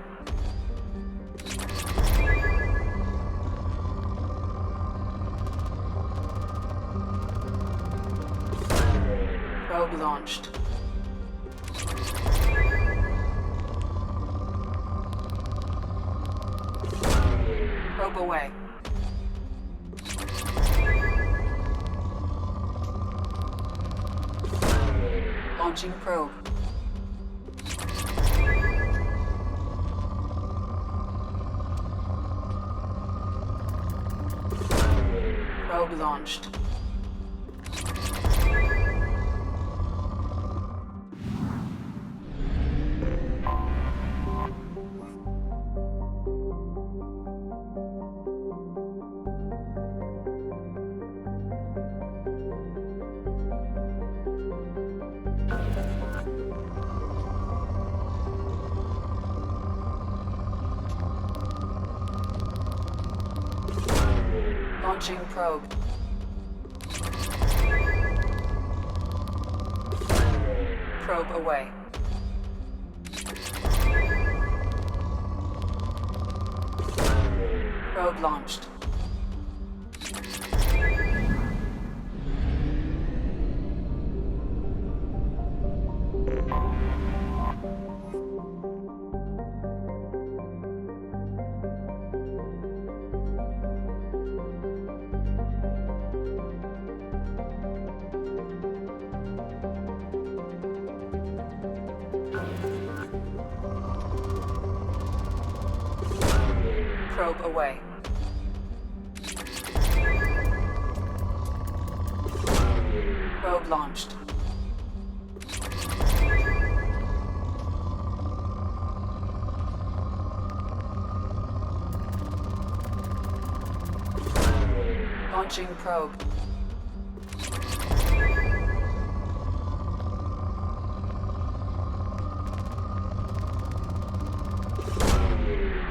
Probe launched. Probe away. Launching probe. Probe launched. Launching probe. Probe away. Probe launched. Probe away. Probe launched. Launching probe.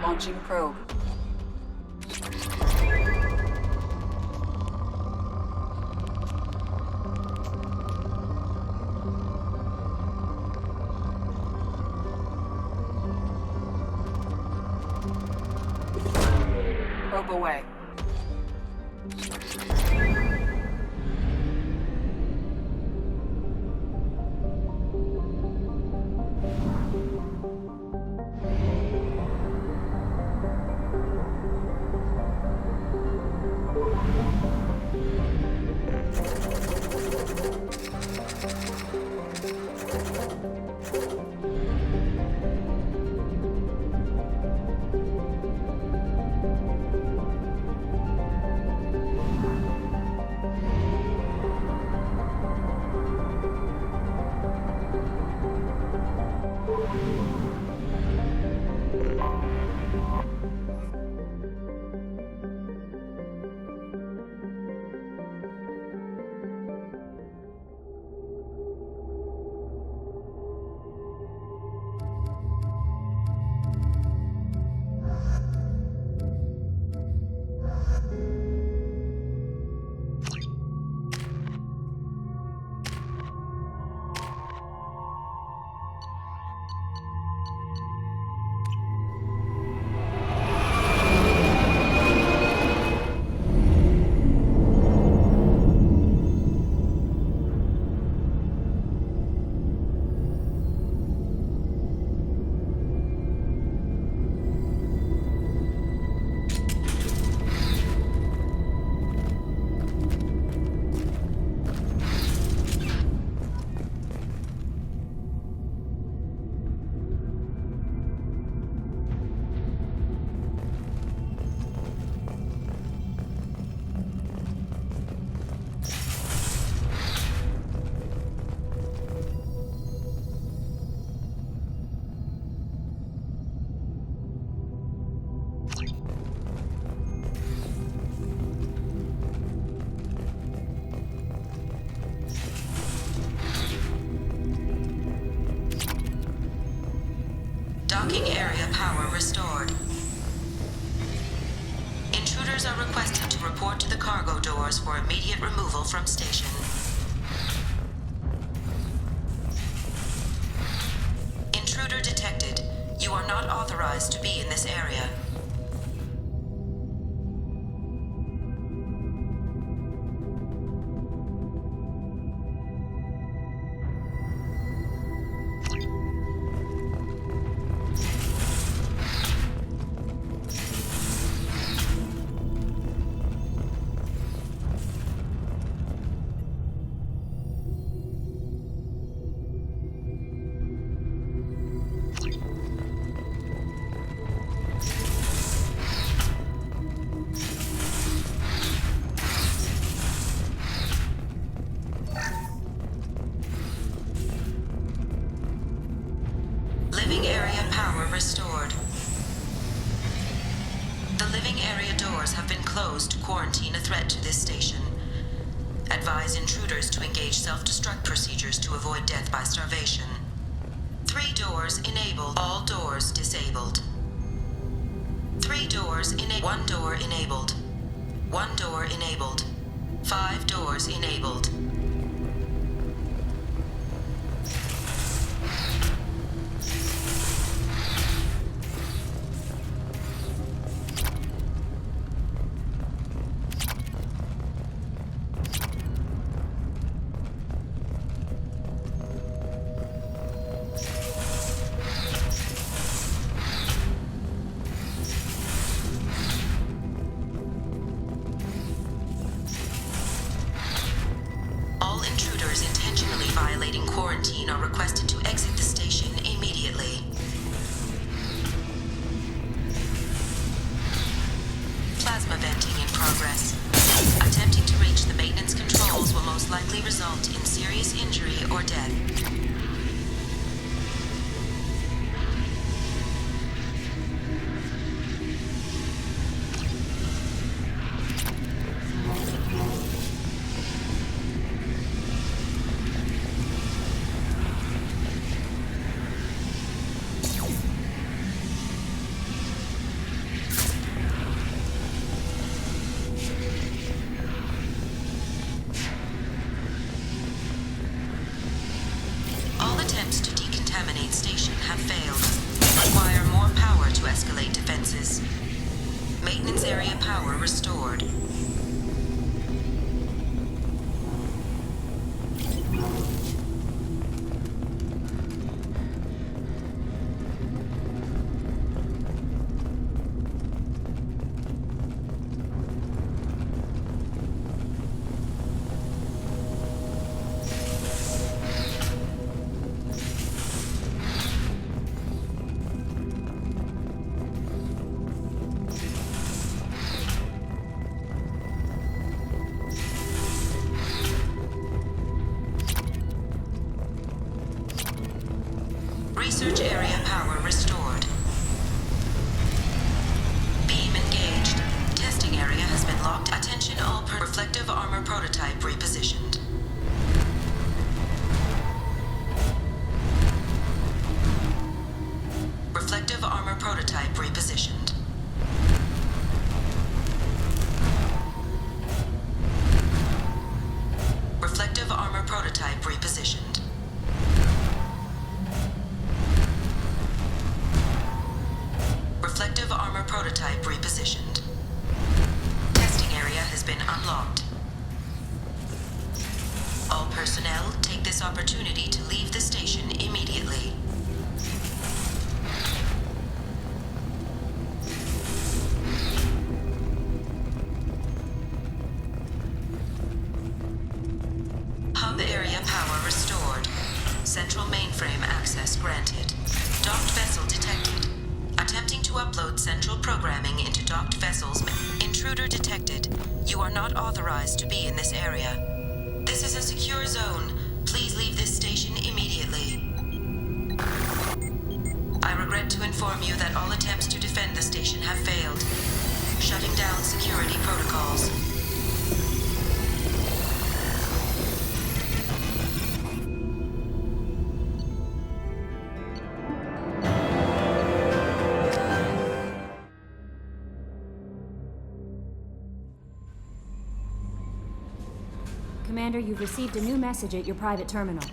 Launching probe. Probe away. Working area power restored. Intruders are requested to report to the cargo doors for immediate removal from station. Intruder detected. You are not authorized to be in this area. Living area power restored. The living area doors have been closed to quarantine a threat to this station. Advise intruders to engage self-destruct procedures to avoid death by starvation. 3 doors enabled. All doors disabled. 3 doors enabled. 1 door enabled. 1 door enabled. 5 doors enabled. Intentionally violating quarantine are requested to exit the station immediately. Plasma venting in progress. Attempting to reach the maintenance controls will most likely result in serious injury or death. Station have failed. Require more power to escalate defenses. Maintenance area power restored. Research area power restored. Beam engaged. Testing area has been locked. Attention all reflective armor prototype repositioned. Reflective armor prototype repositioned. Reflective armor prototype repositioned. Reflective armor prototype repositioned. Testing area has been unlocked. All personnel take this opportunity to leave the station immediately. Hub area power restored. Central mainframe access granted. Docked vessel detected. Attempting to upload central programming into docked vessels. Intruder detected. You are not authorized to be in this area. This is a secure zone. Please leave this station immediately. I regret to inform you that all attempts to defend the station have failed. Shutting down security protocols. Commander, you've received a new message at your private terminal.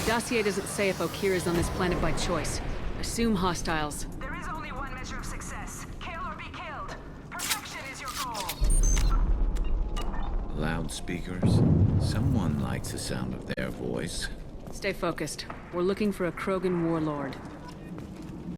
Dossier doesn't say if Okeer is on this planet by choice. Assume hostiles. There is only one measure of success. Kill or be killed. Perfection is your goal. Loudspeakers? Someone likes the sound of their voice. Stay focused. We're looking for a Krogan warlord.